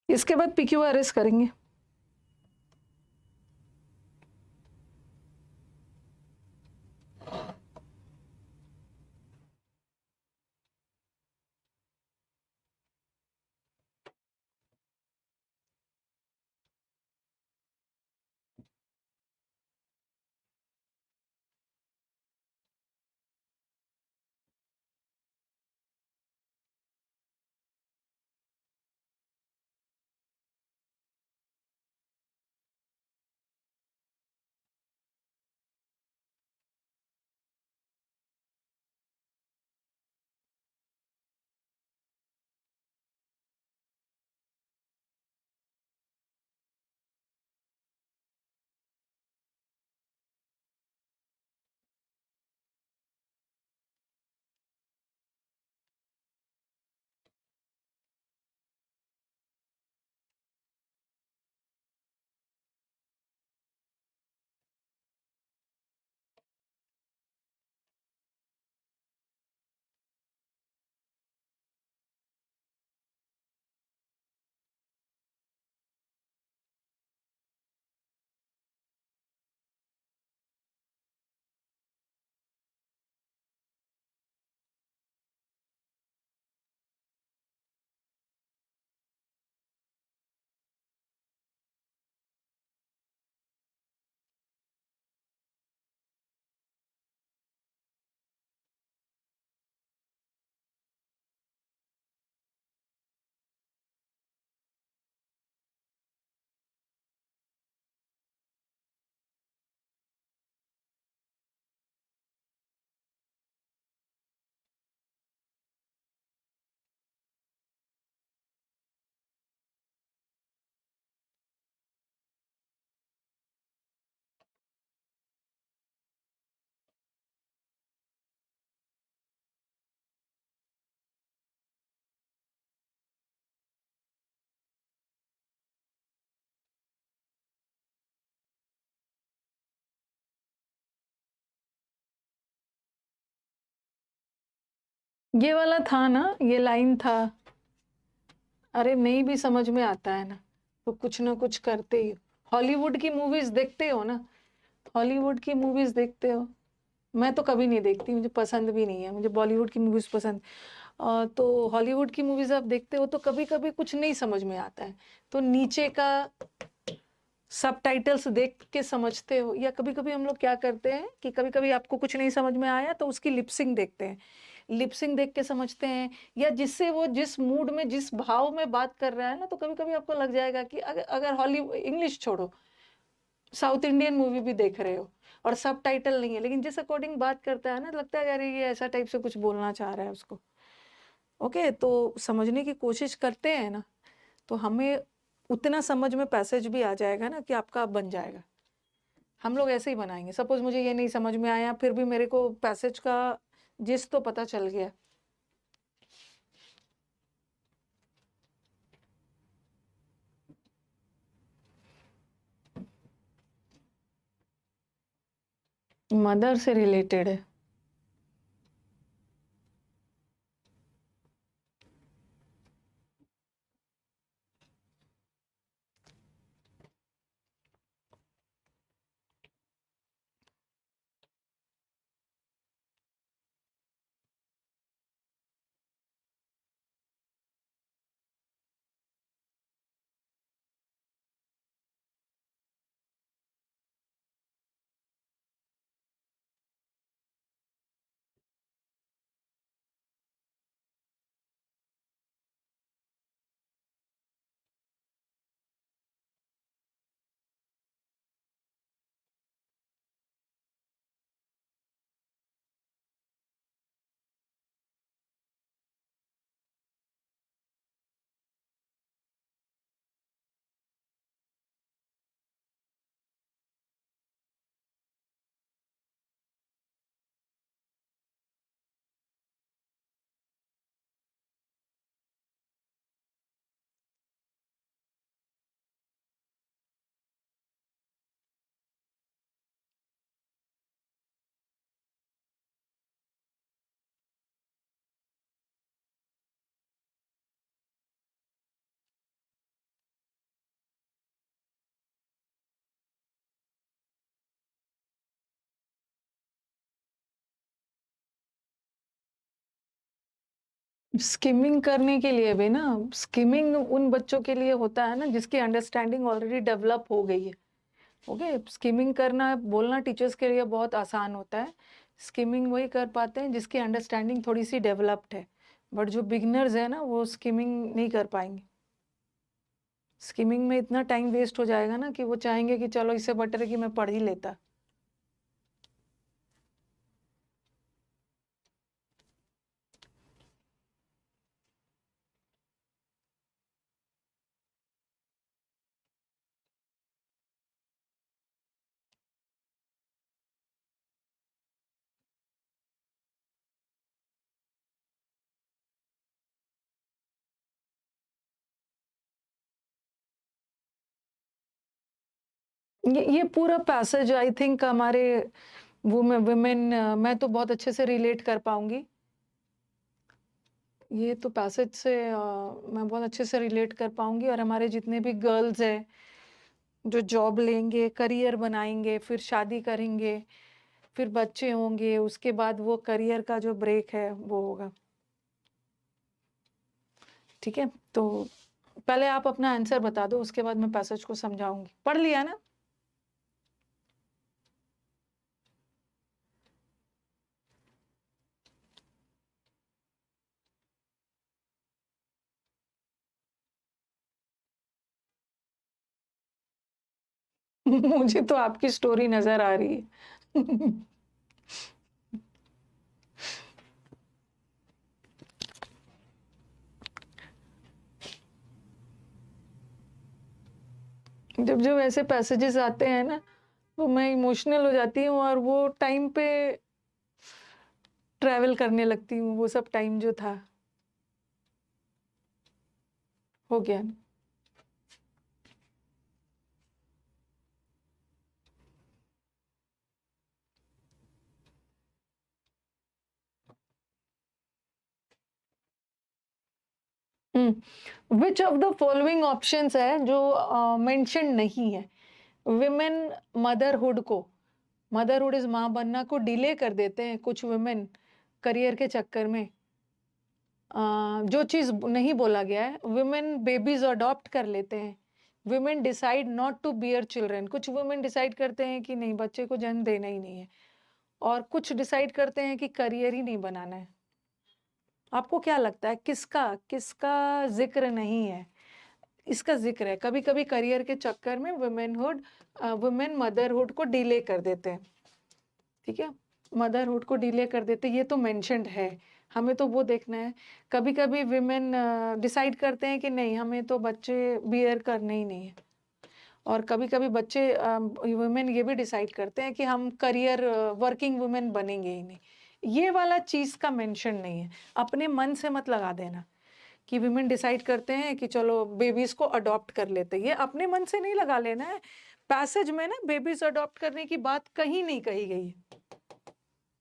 इसके बाद PQRS करेंगे। ये वाला था ना, ये लाइन था, अरे नहीं भी समझ में आता है ना तो कुछ ना कुछ करते ही हो। हॉलीवुड की मूवीज देखते हो ना, हॉलीवुड की मूवीज देखते हो। मैं तो कभी नहीं देखती, मुझे पसंद भी नहीं है, मुझे बॉलीवुड की मूवीज पसंद। तो हॉलीवुड की मूवीज आप देखते हो तो कभी कभी कुछ नहीं समझ में आता है, तो नीचे का सबटाइटल्स देख के समझते हो। या कभी कभी हम लोग क्या करते हैं कि कभी कभी आपको कुछ नहीं समझ में आया तो उसकी लिपसिंग देखते हैं, लिपसिंग देख के समझते हैं। या जिससे वो जिस मूड में, जिस भाव में बात कर रहा है ना, तो कभी कभी आपको लग जाएगा कि अगर हॉलीवुड, इंग्लिश छोड़ो, साउथ इंडियन मूवी भी देख रहे हो और सब टाइटल नहीं है, लेकिन जिस अकॉर्डिंग बात करता है ना, लगता है अरे ये ऐसा टाइप से कुछ बोलना चाह रहा है उसको। ओके, तो समझने की कोशिश करते हैं ना, तो हमें उतना समझ में पैसेज भी आ जाएगा ना कि आपका बन जाएगा। हम लोग ऐसे ही बनाएंगे। सपोज मुझे ये नहीं समझ में आया, फिर भी मेरे को पैसेज का जिस तो पता चल गया, मदर से रिलेटेड है। स्किमिंग करने के लिए भी ना, स्किमिंग उन बच्चों के लिए होता है ना जिसकी अंडरस्टैंडिंग ऑलरेडी डेवलप हो गई है। ओके, स्किमिंग करना बोलना टीचर्स के लिए बहुत आसान होता है। स्किमिंग वही कर पाते हैं जिसकी अंडरस्टैंडिंग थोड़ी सी डेवलप्ड है, बट जो बिगिनर्स है ना वो स्किमिंग नहीं कर पाएंगे। स्किमिंग में इतना टाइम वेस्ट हो जाएगा ना कि वो चाहेंगे कि चलो इससे बेटर है कि मैं पढ़ ही लेता। ये पूरा पैसेज आई थिंक हमारे वुमेन मैं तो बहुत अच्छे से रिलेट कर पाऊंगी। ये तो पैसेज से मैं बहुत अच्छे से रिलेट कर पाऊंगी, और हमारे जितने भी गर्ल्स हैं जो जॉब लेंगे, करियर बनाएंगे, फिर शादी करेंगे, फिर बच्चे होंगे, उसके बाद वो करियर का जो ब्रेक है वो होगा। ठीक है, तो पहले आप अपना आंसर बता दो, उसके बाद मैं पैसेज को समझाऊंगी। पढ़ लिया ना? मुझे तो आपकी स्टोरी नजर आ रही है। जब जब ऐसे पैसेजेस आते हैं ना तो मैं इमोशनल हो जाती हूँ, और वो टाइम पे ट्रैवल करने लगती हूँ। वो सब टाइम जो था हो गया ना। विच ऑफ द फॉलोइंग ऑप्शंस है जो मेंशन नहीं है? विमेन मदरहुड इज माँ बनना को डिले कर देते हैं कुछ वुमेन करियर के चक्कर में। जो चीज नहीं बोला गया है, वुमेन बेबीज अडॉप्ट कर लेते हैं। Women decide not to bear children, कुछ वुमेन डिसाइड करते हैं कि नहीं, बच्चे को जन्म देना ही नहीं है। और कुछ डिसाइड करते हैं कि करियर ही नहीं बनाना है। आपको क्या लगता है किसका किसका जिक्र नहीं है? इसका जिक्र है। कभी कभी करियर के चक्कर में वुमेन मदरहुड को डिले कर देते हैं। ठीक है, मदरहुड को डिले कर देते, ये तो मेंशन्ड है, हमें तो वो देखना है। कभी कभी विमेन डिसाइड करते हैं कि नहीं, हमें तो बच्चे बियर करने ही नहीं है। और कभी कभी बच्चे वुमेन ये भी डिसाइड करते हैं कि हम करियर वर्किंग वुमेन बनेंगे ही नहीं। ये वाला चीज का मेंशन नहीं है। अपने मन से मत लगा देना कि विमेन डिसाइड करते हैं कि चलो बेबीज को अडॉप्ट कर लेते हैं। ये अपने मन से नहीं लगा लेना है। पैसेज में ना बेबीज अडॉप्ट करने की बात कहीं नहीं कही गई है,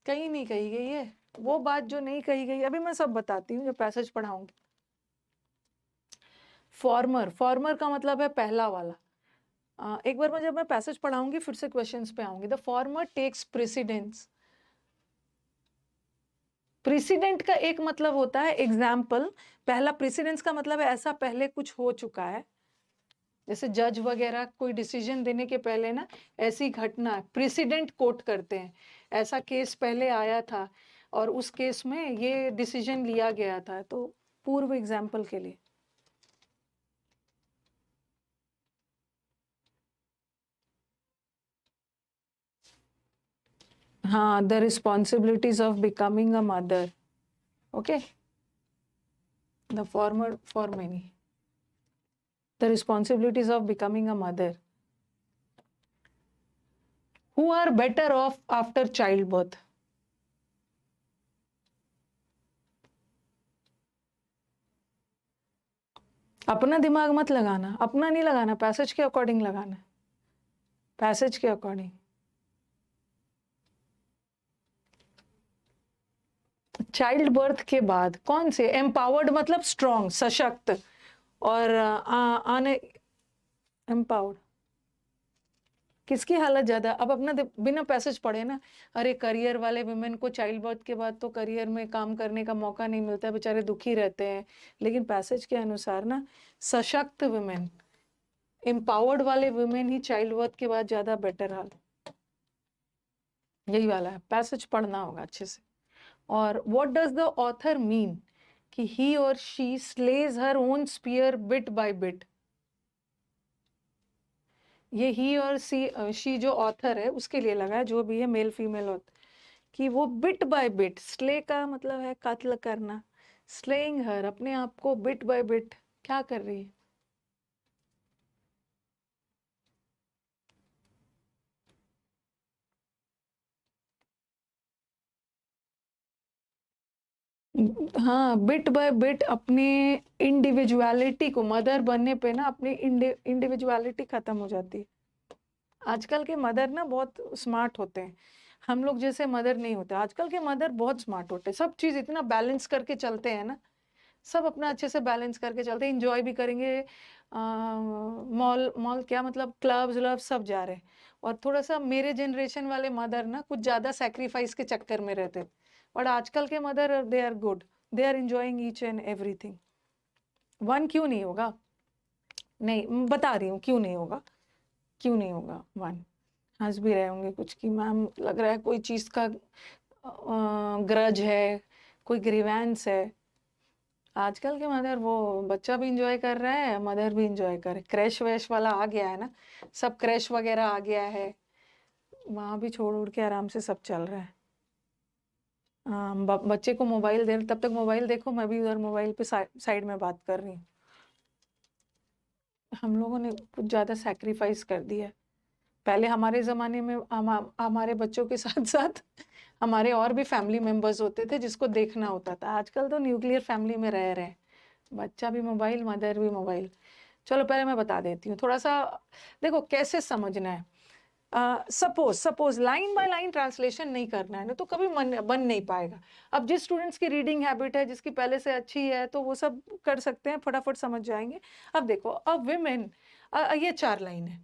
कहीं नहीं कही गई है। वो बात जो नहीं कही गई, अभी मैं सब बताती हूँ जब पैसेज पढ़ाऊंगी। फॉर्मर, फॉर्मर का मतलब है पहला वाला। एक बार मैं जब मैं पैसेज पढ़ाऊंगी फिर से क्वेश्चंस पे आऊंगी। The former takes precedence. President का एक मतलब होता है एग्जाम्पल, पहला प्रेसिडेंस का मतलब है ऐसा पहले कुछ हो चुका है, जैसे जज वगैरह कोई डिसीजन देने के पहले ना ऐसी घटना प्रेसिडेंट कोट करते हैं, ऐसा केस पहले आया था और उस केस में ये डिसीजन लिया गया था, तो पूर्व एग्जाम्पल के लिए। हाँ, the responsibilities of becoming a mother, okay, the former for many, the responsibilities of becoming a mother who are better off after childbirth. अपना दिमाग मत लगाना, अपना नहीं लगाना, पैसेज के अकॉर्डिंग लगाना, पैसेज के अकॉर्डिंग। चाइल्ड बर्थ के बाद कौन से? एम्पावर्ड मतलब स्ट्रॉन्ग, सशक्त, और आने एम्पावर्ड किसकी हालत ज्यादा? अब अपना बिना पैसेज पढ़े ना, अरे करियर वाले वुमेन को चाइल्ड बर्थ के बाद तो करियर में काम करने का मौका नहीं मिलता, बेचारे दुखी रहते हैं, लेकिन पैसेज के अनुसार ना सशक्त वुमेन, एम्पावर्ड वाले वुमेन ही चाइल्ड बर्थ के बाद ज्यादा बेटर हाल, यही वाला है। पैसेज पढ़ना होगा अच्छे से। और what does the author mean कि ही और she sledge her own sphere bit by bit. ये ही और शी जो ऑथर है उसके लिए लगा है, जो भी है मेल फीमेल ऑथर, कि वो बिट बाय बिट, स्ले का मतलब है कत्ल करना, स्लेइंग हर, अपने आप को बिट बाय बिट क्या कर रही है? हाँ, बिट बाय बिट अपने इंडिविजुअलिटी को, मदर बनने पे ना अपनी इंडिविजुअलिटी खत्म हो जाती है। आजकल के मदर ना बहुत स्मार्ट होते हैं, हम लोग जैसे मदर नहीं होते। आजकल के मदर बहुत स्मार्ट होते हैं, सब चीज इतना बैलेंस करके चलते हैं ना, सब अपना अच्छे से बैलेंस करके चलते हैं, इंजॉय भी करेंगे, मॉल मॉल क्या मतलब क्लब्स व्लब सब जा रहे हैं। और थोड़ा सा मेरे जनरेशन वाले मदर ना कुछ ज्यादा सेक्रीफाइस के चक्कर में रहते, बट आजकल के mother they are good, they are enjoying each and everything. One क्यों नहीं होगा? नहीं, बता रही हूँ क्यों नहीं होगा, क्यों नहीं होगा वन। हंस भी रहे होंगे कुछ कि मैम लग रहा है कोई चीज का ग्रज है, कोई ग्रीवेंस है। आजकल के मदर, वो बच्चा भी इंजॉय कर रहा है, मदर भी इंजॉय कर रहे, क्रैश वैश वाला आ गया है ना, सब क्रैश वगैरह आ गया है, वहां भी छोड़ उड़ के आराम से सब चल रहा है। बच्चे को मोबाइल दे, तब तक मोबाइल देखो, मैं भी उधर मोबाइल पे साइड में बात कर रही हूँ। हम लोगों ने कुछ ज्यादा सैक्रिफाइस कर दिया है। पहले हमारे ज़माने में हमारे बच्चों के साथ साथ हमारे और भी फैमिली मेंबर्स होते थे जिसको देखना होता था। आजकल तो न्यूक्लियर फैमिली में रह रहे हैं, बच्चा भी मोबाइल, मदर भी मोबाइल। चलो पहले मैं बता देती हूँ थोड़ा सा, देखो कैसे समझना है। Suppose line by line translation नहीं करना है ना, तो कभी मन बन नहीं पाएगा। अब जिस स्टूडेंट्स की रीडिंग हैबिट है, जिसकी पहले से अच्छी है, तो वो सब कर सकते हैं, फटाफट समझ जाएंगे। अब देखो, अब विमेन, ये 4 लाइन है,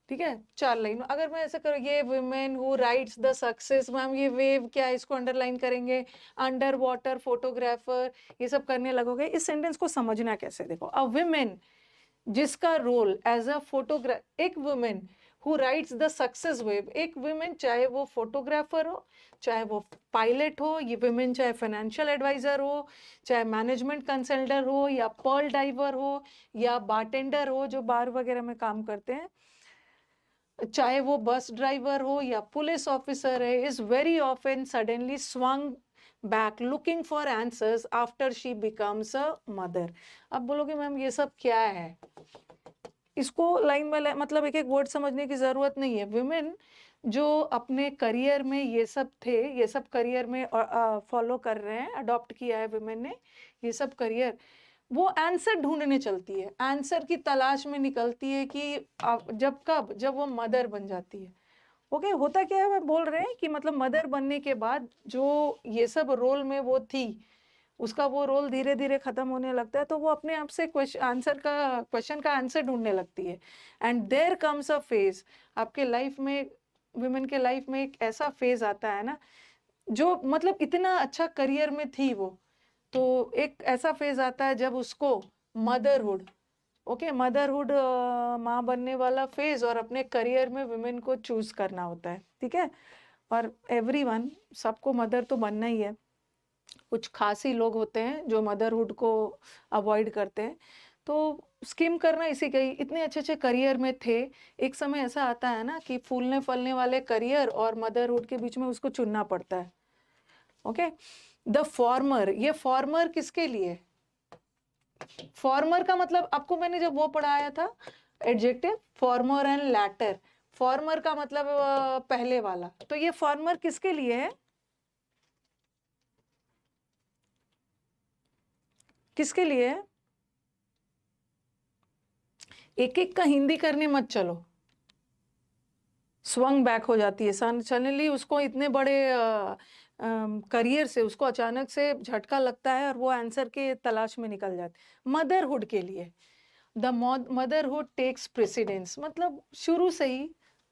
ठीक है, 4 लाइन। अगर मैं ऐसा करूँ, ये women who rights the success, ma'am ये वेव क्या है, इसको अंडरलाइन करेंगे, अंडर वाटर फोटोग्राफर, ये सब करने लगोगे। इस सेंटेंस को समझना कैसे, देखो, अ वुमेन जिसका रोल एज अ फोटोग्राफ, एक women who rights the success wave, एक वुमेन चाहे वो फोटोग्राफर हो, चाहे वो पायलट हो, ये वुमेन चाहे फाइनेंशियल एडवाइजर हो, चाहे मैनेजमेंट कंसल्टेंट हो, या पर्ल डाइवर हो, या बारटेंडर हो जो बार वगैरह में काम करते हैं, चाहे वो बस ड्राइवर हो या पुलिस ऑफिसर है, is very often suddenly swung back looking for answers after she becomes a mother. अब बोलोगे मैम ये सब क्या है, इसको लाइन बाय लाइन मतलब एक एक वर्ड समझने की जरूरत नहीं है। विमेन जो अपने करियर में ये सब थे, ये सब करियर में फॉलो कर रहे हैं, अडॉप्ट किया है विमेन ने ये सब करियर, वो आंसर ढूंढने चलती है, आंसर की तलाश में निकलती है कि जब वो मदर बन जाती है। ओके, होता क्या है, वो बोल रहे हैं कि मतलब मदर बनने के बाद जो ये सब रोल में वो थी, उसका वो रोल धीरे धीरे खत्म होने लगता है, तो वो अपने आप से क्वेश्चन का आंसर ढूंढने लगती है। And there comes a phase, आपके लाइफ में, वुमेन के लाइफ में एक ऐसा फेज आता है ना, जो मतलब इतना अच्छा करियर में थी वो, तो एक ऐसा फेज आता है जब उसको मदरहुड, ओके, मदरहुड, माँ बनने वाला फेज, और अपने करियर में वुमेन को चूज करना होता है, ठीक है। और एवरीवन, सबको मदर तो बनना ही है, कुछ खास ही लोग होते हैं जो मदरहुड को अवॉइड करते हैं। तो स्किम करना इसी के, इतने अच्छे अच्छे करियर में थे, एक समय ऐसा आता है ना कि फूलने फलने वाले करियर और मदरहुड के बीच में उसको चुनना पड़ता है। ओके, द फॉर्मर, ये फॉर्मर किसके लिए? फॉर्मर का मतलब आपको मैंने जब वो पढ़ाया था adjective, former and latter, former का मतलब पहले वाला, तो ये फॉर्मर किसके लिए है, किसके लिए है? एक एक का हिंदी करने मत चलो, स्वंग बैक हो जाती है सडनली, उसको इतने बड़े करियर से उसको अचानक से झटका लगता है और वो आंसर के तलाश में निकल जाती है। मदरहुड के लिए, द मदरहुड टेक्स प्रेसिडेंस, मतलब शुरू से ही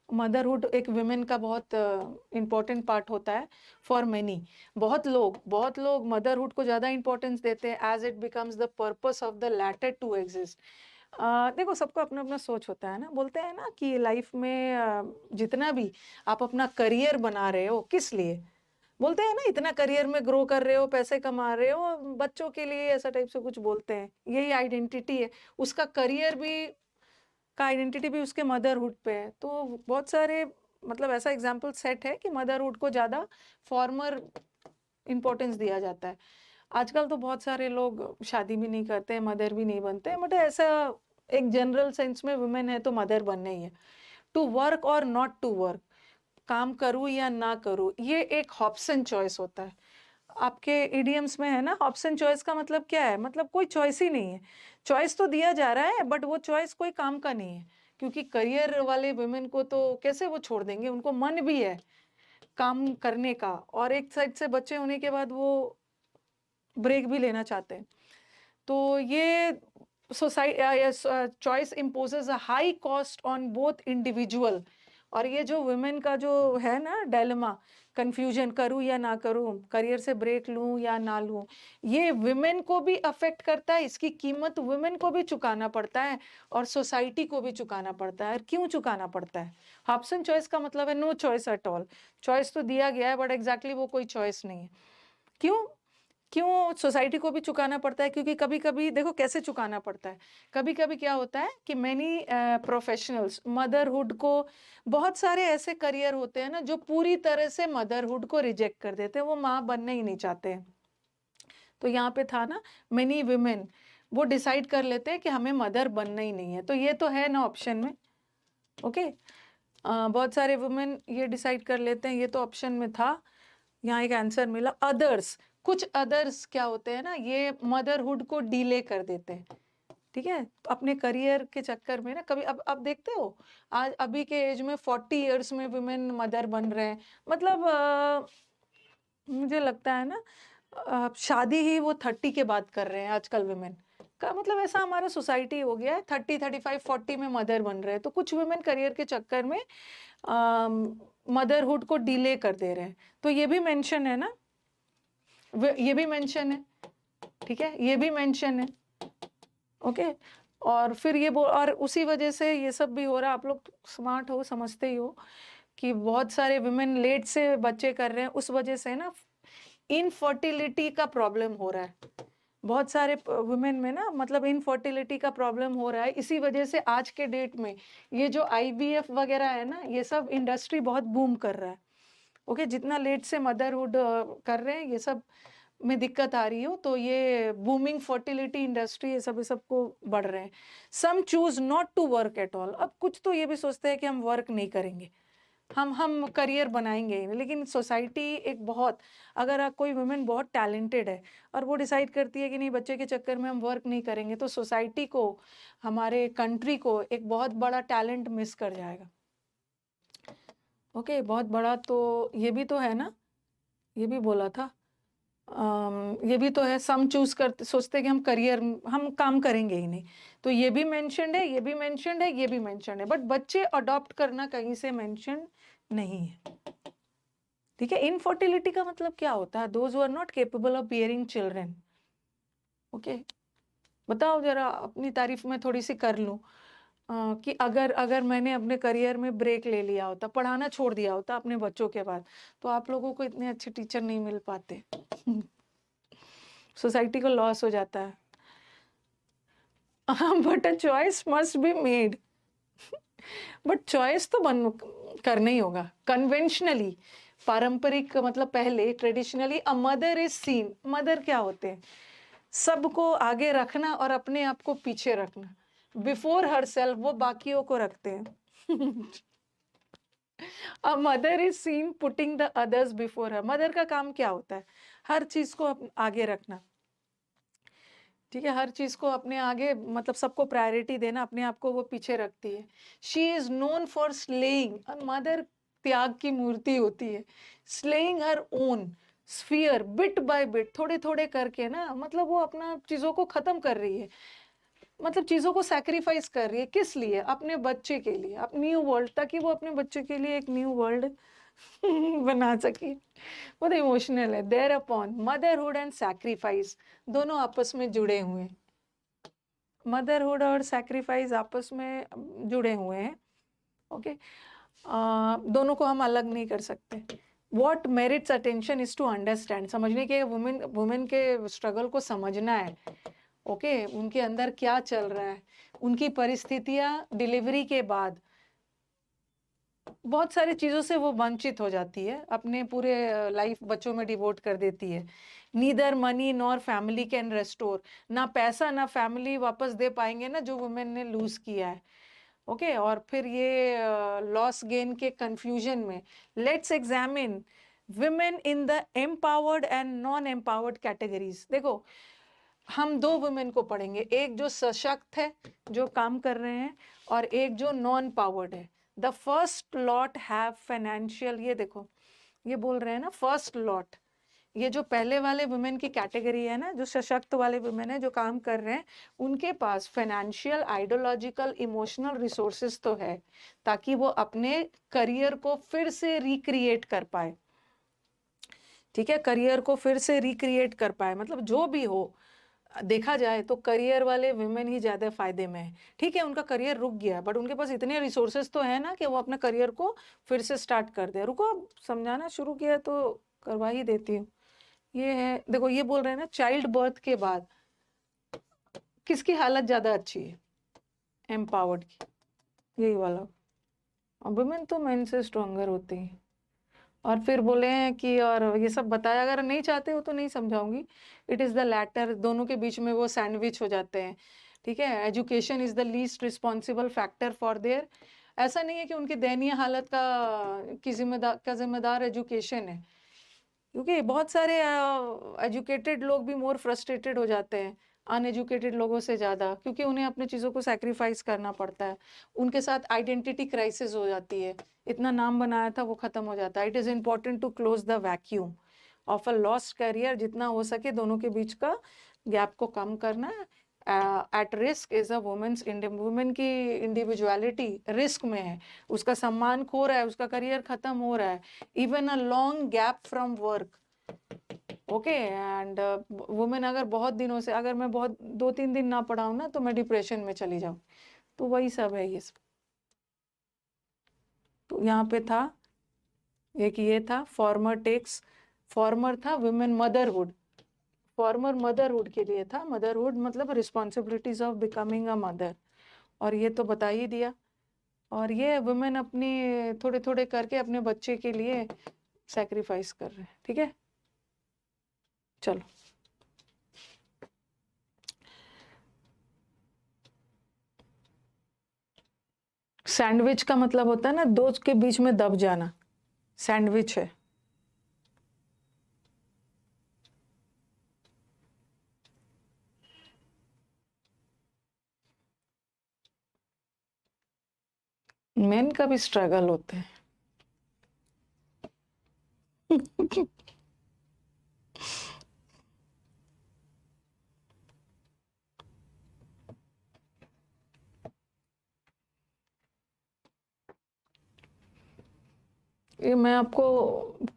मदरहुड एक वुमेन का बहुत इम्पोर्टेंट पार्ट होता है फॉर मेनी। बहुत लोग मदरहुड को ज़्यादा इंपॉर्टेंस देते हैं as it becomes the purpose of the latter to exist. देखो, सबको अपना अपना सोच होता है ना, बोलते हैं ना कि लाइफ में जितना भी आप अपना करियर बना रहे हो, किस लिए बोलते हैं ना, इतना करियर में ग्रो कर रहे हो, पैसे कमा रहे हो, बच्चों के लिए, ऐसा टाइप से कुछ बोलते हैं, यही आइडेंटिटी है उसका, करियर भी का आइडेंटिटी भी उसके मदरहुड पे है। तो बहुत सारे मतलब ऐसा एग्जाम्पल सेट है कि मदरहुड को ज़्यादा फॉर्मर इम्पोर्टेंस दिया जाता है। आजकल तो बहुत सारे लोग शादी भी नहीं करते हैं, मदर भी नहीं बनते हैं, बट ऐसा एक जनरल सेंस में वुमेन है तो मदर बनना ही है। टू वर्क और नॉट टू वर्क, काम करूँ या ना करूँ, ये एक ऑप्शन चॉइस होता है। आपके इडियम्स में है ना, ऑप्शन चॉइस का मतलब क्या है, मतलब कोई चॉइस ही नहीं है, चॉइस तो दिया जा रहा है बट वो चॉइस कोई काम का नहीं है, क्योंकि करियर वाले वुमेन को तो कैसे वो छोड़ देंगे, उनको मन भी है काम करने का, और एक साइड से बच्चे होने के बाद वो ब्रेक भी लेना चाहते हैं। तो ये society choice imposes a high cost on both individual, और ये जो वुमेन का जो है ना डायलेमा, कंफ्यूजन, करूँ या ना करूँ, करियर से ब्रेक लूँ या ना लूँ, ये वुमेन को भी अफेक्ट करता है, इसकी कीमत वुमेन को भी चुकाना पड़ता है और सोसाइटी को भी चुकाना पड़ता है। क्यों चुकाना पड़ता है? ऑप्शन चॉइस का मतलब है no choice at all, choice तो दिया गया है बट एग्जैक्टली वो कोई चॉइस नहीं है। क्यों? क्यों सोसाइटी को भी चुकाना पड़ता है? क्योंकि कभी कभी देखो कैसे चुकाना पड़ता है, कभी कभी क्या होता है कि मैनी प्रोफेशनल्स मदरहुड को, बहुत सारे ऐसे करियर होते हैं ना जो पूरी तरह से मदरहुड को रिजेक्ट कर देते हैं, वो माँ बनना ही नहीं चाहते हैं। तो यहाँ पे था ना, मेनी वुमेन वो डिसाइड कर लेते हैं कि हमें मदर बनना ही नहीं है, तो ये तो है ना ऑप्शन में। ओके, बहुत सारे वुमेन ये डिसाइड कर लेते हैं, ये तो ऑप्शन में था, यहाँ एक आंसर मिला। अदर्स, कुछ अदर्स क्या होते हैं ना, ये मदरहुड को डिले कर देते हैं, ठीक है, अपने करियर के चक्कर में ना। कभी अब देखते हो आज अभी के एज में 40 इयर्स में वुमेन मदर बन रहे हैं, मतलब मुझे लगता है ना शादी ही वो 30 के बाद कर रहे हैं आजकल वुमेन का, मतलब ऐसा हमारा सोसाइटी हो गया है, 30, 35, 40 में मदर बन रहे हैं। तो कुछ वुमेन करियर के चक्कर में मदरहुड को डिले कर दे रहे हैं, तो ये भी मेंशन है ना, ये भी मेंशन है, ठीक है, ये भी मेंशन है। ओके, और फिर ये और उसी वजह से ये सब भी हो रहा है। आप लोग स्मार्ट हो, समझते ही हो कि बहुत सारे वुमेन लेट से बच्चे कर रहे हैं, उस वजह से ना इनफर्टिलिटी का प्रॉब्लम हो रहा है बहुत सारे वुमेन में ना, मतलब इनफर्टिलिटी का प्रॉब्लम हो रहा है। इसी वजह से आज के डेट में ये जो IVF वगैरह है ना, ये सब इंडस्ट्री बहुत बूम कर रहा है। ओके, जितना लेट से मदरहुड कर रहे हैं, ये सब में दिक्कत आ रही हो, तो ये बूमिंग फर्टिलिटी इंडस्ट्री, ये सब को बढ़ रहे हैं। Some choose not to work at all, अब कुछ तो ये भी सोचते हैं कि हम वर्क नहीं करेंगे, हम करियर बनाएंगे ही नहीं। लेकिन सोसाइटी एक बहुत, अगर कोई वुमेन बहुत टैलेंटेड है और वो डिसाइड करती है कि नहीं बच्चे के चक्कर में हम वर्क नहीं करेंगे, तो सोसाइटी को, हमारे कंट्री को एक बहुत बड़ा टैलेंट मिस कर जाएगा। ओके, बहुत बड़ा। तो ये भी तो है ना, ये भी बोला था, ये भी तो है, सम चूज करते सोचते कि हम करियर, हम काम करेंगे ही नहीं। तो ये भी मेंशन्ड है, ये भी मेंशन्ड है, ये भी मेंशन्ड है, बट बच्चे अडॉप्ट करना कहीं से मेंशन नहीं है। ठीक है, इनफर्टिलिटी का मतलब क्या होता है? Those who are not capable of bearing children. Okay, बताओ जरा, अपनी तारीफ में थोड़ी सी कर लूं, कि अगर अगर मैंने अपने करियर में ब्रेक ले लिया होता, पढ़ाना छोड़ दिया होता अपने बच्चों के बाद, तो आप लोगों को इतने अच्छे टीचर नहीं मिल पाते। सोसाइटी को लॉस हो जाता है। But a choice must be made. But choice तो करना ही होगा। कन्वेंशनली, पारंपरिक मतलब पहले traditionally, a mother is seen, mother क्या होते हैं? सबको आगे रखना और अपने आप को पीछे रखना। बिफोर हर सेल्फ, वो बाकियों को रखते हैं। A mother is seen putting the others before her. Mother का काम क्या होता है? हर चीज को आगे रखना। ठीक है, हर चीज को अपने आगे, मतलब सबको प्रायोरिटी देना, अपने आप को वो पीछे रखती है। She is known for slaying, mother त्याग की मूर्ति होती है। Slaying her own sphere bit by bit, थोड़े थोड़े करके ना, मतलब वो अपना चीजों को खत्म कर रही है, मतलब चीजों को सैक्रिफाइस कर रही है। किस लिए? अपने बच्चे के लिए, अपनी न्यू वर्ल्ड, ताकि वो अपने बच्चे के लिए एक न्यू वर्ल्ड बना सके। बहुत इमोशनल है। Thereupon motherhood and sacrifice दोनों आपस में जुड़े हुए हैं। मदरहुड और सैक्रिफाइस आपस में जुड़े हुए हैं। ओके, दोनों को हम अलग नहीं कर सकते। What merits attention is to understand, समझने के, वुमेन वुमेन के स्ट्रगल को समझना है। ओके, उनके अंदर क्या चल रहा है, उनकी परिस्थितियां डिलीवरी के बाद बहुत सारी चीजों से वो वंचित हो जाती है, अपने पूरे लाइफ बच्चों में डिवोट कर देती है। Neither money nor family can restore, ना पैसा ना फैमिली वापस दे पाएंगे ना जो वुमेन ने लूज किया है। ओके, और फिर ये लॉस गेन के कंफ्यूजन में, let's examine women in the empowered and non empowered categories. देखो, हम दो वुमेन को पढ़ेंगे, एक जो सशक्त है, जो काम कर रहे हैं, और एक जो नॉन पावर्ड है। The first lot have financial, ये देखो, ये बोल रहे हैं ना फर्स्ट लॉट, ये जो पहले वाले वुमेन की कैटेगरी है ना, जो सशक्त वाले वुमेन है, जो काम कर रहे हैं, उनके पास फाइनेंशियल, आइडियोलॉजिकल, इमोशनल रिसोर्सेज तो है, ताकि वो अपने करियर को फिर से रिक्रिएट कर पाए। ठीक है, करियर को फिर से रिक्रिएट कर पाए, मतलब जो भी हो, देखा जाए तो करियर वाले वुमेन ही ज्यादा फायदे में है। ठीक है, उनका करियर रुक गया है, बट उनके पास इतने रिसोर्सेज तो है ना कि वो अपना करियर को फिर से स्टार्ट कर दे। रुको, समझाना शुरू किया तो करवा ही देती हूँ। ये है, देखो, ये बोल रहे हैं ना, चाइल्ड बर्थ के बाद किसकी हालत ज्यादा अच्छी है? एम्पावर्ड की, यही वाला। और वुमेन तो मेन से स्ट्रोंगर होती है। और फिर बोले हैं कि, और ये सब बताया, अगर नहीं चाहते हो तो नहीं समझाऊंगी। इट इज द लैटर, दोनों के बीच में वो सैंडविच हो जाते हैं। ठीक है, education is the least responsible factor for their. ऐसा नहीं है कि उनकी दयनीय हालत की जिम्मेदार एजुकेशन है, क्योंकि बहुत सारे एजुकेटेड लोग भी मोर फ्रस्ट्रेटेड हो जाते हैं अनएजुकेटेड लोगों से ज़्यादा, क्योंकि उन्हें अपनी चीज़ों को सैक्रिफाइस करना पड़ता है। उनके साथ आइडेंटिटी क्राइसिस हो जाती है, इतना नाम बनाया था वो ख़त्म हो जाता है। It is important to close the vacuum of a lost career, जितना हो सके दोनों के बीच का गैप को कम करना। At risk is a women's, women की इंडिविजुअलिटी रिस्क में है, उसका सम्मान खो रहा है, उसका करियर खत्म हो रहा है, even a long gap from work. Okay, and women अगर बहुत दिनों से, अगर मैं बहुत 2-3 दिन ना पढ़ाऊँ ना, तो मैं डिप्रेशन में चली जाऊँ। तो वही सब है ये सब। तो यहाँ पे था एक, ये था फॉर्मर टेक्स, फॉर्मर था वुमेन मदरहुड, फॉर्मर मदरहुड के लिए था। मदरहुड मतलब responsibilities of becoming a mother, और ये तो बता ही दिया। और ये वुमेन अपनी थोड़े थोड़े करके अपने बच्चे के लिए सैक्रिफाइस कर रहे हैं। ठीक है, चलो। सैंडविच का मतलब होता है ना दो के बीच में दब जाना, सैंडविच है। मेन का भी स्ट्रगल होते हैं। ये मैं आपको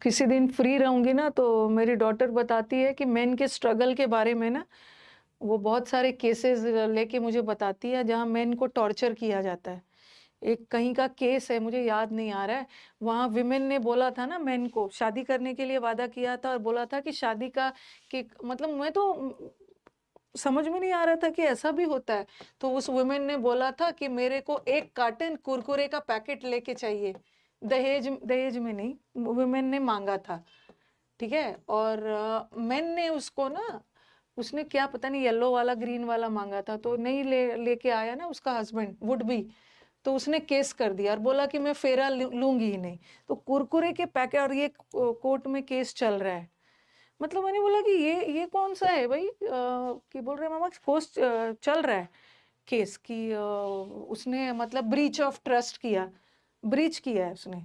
किसी दिन फ्री रहूंगी ना तो मेरी डॉटर बताती है कि मेन के स्ट्रगल के बारे में ना, वो बहुत सारे केसेस लेके मुझे बताती है जहाँ मेन को टॉर्चर किया जाता है। एक कहीं का केस है, मुझे याद नहीं आ रहा है, वहाँ विमेन ने बोला था ना मेन को, शादी करने के लिए वादा किया था और बोला था कि शादी का कि मतलब मैं तो समझ में नहीं आ रहा था कि ऐसा भी होता है। तो उस वुमेन ने बोला था कि मेरे को 1 कार्टन कुरकुरे का पैकेट लेके चाहिए, दहेज दहेज में नहीं, वुमेन ने मांगा था, ठीक है। और मेन ने उसको ना, उसने क्या पता नहीं येलो वाला ग्रीन वाला मांगा था, तो नहीं लेके आया ना उसका हस्बैंड वुड बी, तो उसने केस कर दिया और बोला कि मैं फेरा लूंगी ही नहीं। तो कुरकुरे के पैकेट, और ये कोर्ट में केस चल रहा है। मतलब मैंने बोला कि ये कौन सा है भाई, कि बोल रहे मामा केस चल रहा है, केस की उसने मतलब ब्रीच ऑफ ट्रस्ट किया, ब्रीच किया है उसने,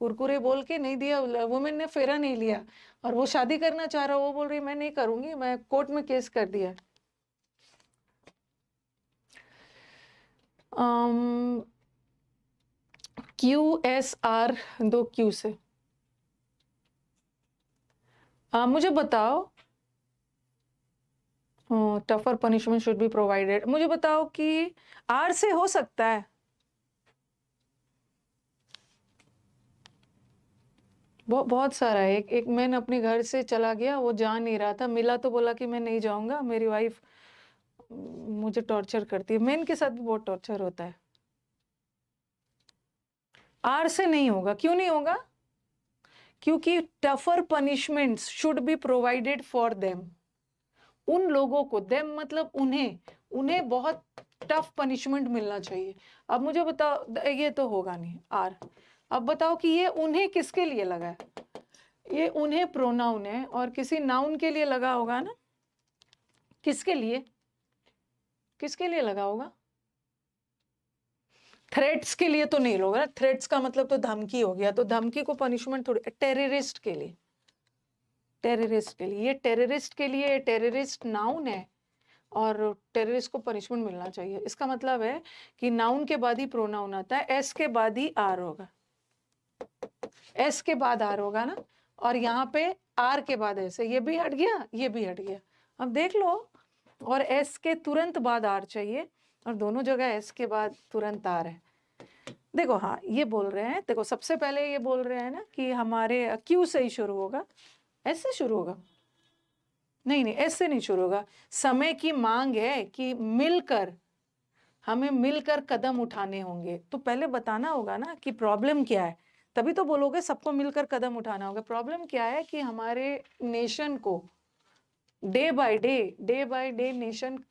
कुरकुरे बोल के नहीं दिया, वुमेन ने फेरा नहीं लिया और वो शादी करना चाह रहा, वो बोल रही मैं नहीं करूंगी, मैं कोर्ट में केस कर दिया। QSR 2 Q से मुझे बताओ, tougher punishment should be provided, मुझे बताओ कि R से हो सकता है, बहुत सारा है। एक मैन अपने घर से चला गया, वो जा नहीं रहा था, मिला तो बोला कि मैं नहीं जाऊंगा, मेरी वाइफ मुझे टॉर्चर करती है। मैन के साथ भी बहुत टॉर्चर होता है। आर से नहीं होगा, क्यों नहीं होगा? क्योंकि tougher punishments should be provided for them, उन लोगों को, देम मतलब उन्हें, उन्हें बहुत टफ पनिशमेंट मिलना चाहिए। अब मुझे बताओ, ये तो होगा नहीं आर। अब बताओ कि ये उन्हें किसके लिए लगा है? ये उन्हें प्रोनाउन है और किसी नाउन के लिए लगा होगा ना, किसके लिए, किसके लिए लगा होगा? थ्रेट्स के लिए तो नहीं होगा ना, थ्रेट्स का मतलब तो धमकी हो गया, तो धमकी को पनिशमेंट थोड़ी, टेररिस्ट के लिए, टेररिस्ट के लिए, ये टेररिस्ट के लिए, टेररिस्ट नाउन है और टेररिस्ट को पनिशमेंट मिलना चाहिए। इसका मतलब है कि नाउन के बाद ही प्रोनाउन आता है, एस के बाद ही आर होगा, एस के बाद आर होगा ना, और यहाँ पे आर के बाद एस है, ये भी हट गया, ये भी हट गया। अब देख लो, और एस के तुरंत बाद आर चाहिए, और दोनों जगह एस के बाद तुरंत आर है। देखो हाँ, ये बोल रहे हैं, देखो सबसे पहले ये बोल रहे हैं ना कि हमारे क्यू से ही शुरू होगा, एस से शुरू होगा, नहीं नहीं एस से नहीं शुरू होगा। समय की मांग है कि मिलकर, हमें मिलकर कदम उठाने होंगे, तो पहले बताना होगा ना कि प्रॉब्लम क्या है, तभी तो बोलोगे सबको मिलकर कदम उठाना होगा। प्रॉब्लम क्या है कि हमारे नेशन को day by day nation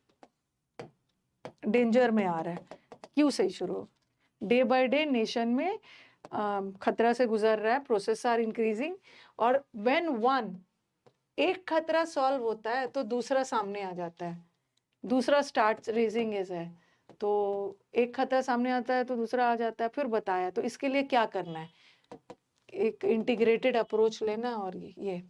danger में आ रहा है, क्यों से ही शुरू, डे बाय डे नेशन में खतरा से गुजर रहा है, प्रोसेस आर इंक्रीजिंग, और व्हेन वन, एक खतरा सॉल्व होता है तो दूसरा सामने आ जाता है, दूसरा स्टार्ट रेजिंग इज है, तो एक खतरा सामने आता है तो दूसरा आ जाता है, फिर बताया। तो इसके लिए क्या करना है, एक इंटीग्रेटेड अप्रोच लेना, और ये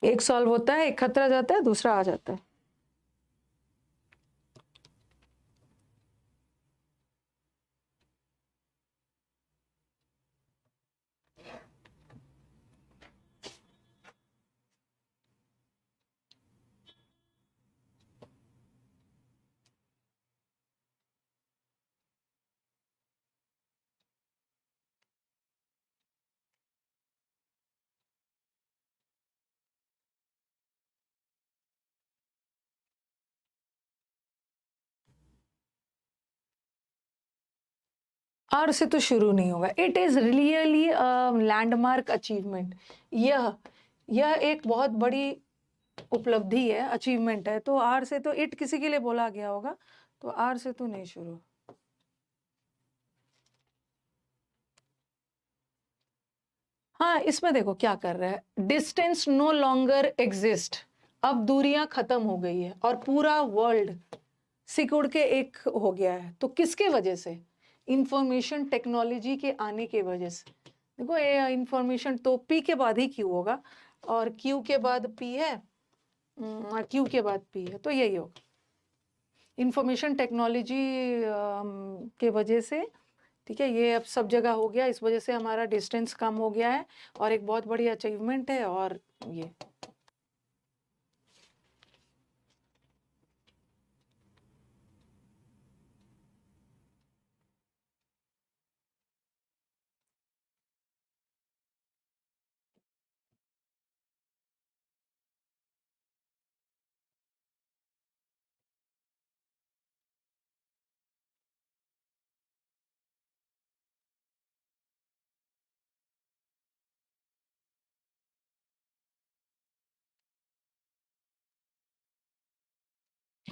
एक सॉल्व होता है, एक खतरा जाता है, दूसरा आ जाता है। आर से तो शुरू नहीं होगा। It is really landmark achievement, यह यह एक बहुत बड़ी उपलब्धि है, अचीवमेंट है। तो आर से तो इट किसी के लिए बोला गया होगा, तो आर से तो नहीं शुरू। हाँ, इसमें देखो क्या कर रहा है, डिस्टेंस नो लॉन्गर एग्जिस्ट। अब दूरियां खत्म हो गई है और पूरा वर्ल्ड सिकुड़ के एक हो गया है। तो किसके वजह से? इंफॉर्मेशन टेक्नोलॉजी के आने के वजह से। देखो ये इंफॉर्मेशन तो पी के बाद ही क्यू होगा, और क्यू के बाद पी है, और क्यू के बाद पी है, तो यही होगा। इंफॉर्मेशन टेक्नोलॉजी के वजह से, ठीक है, ये अब सब जगह हो गया। इस वजह से हमारा डिस्टेंस कम हो गया है और एक बहुत बड़ी अचीवमेंट है। और ये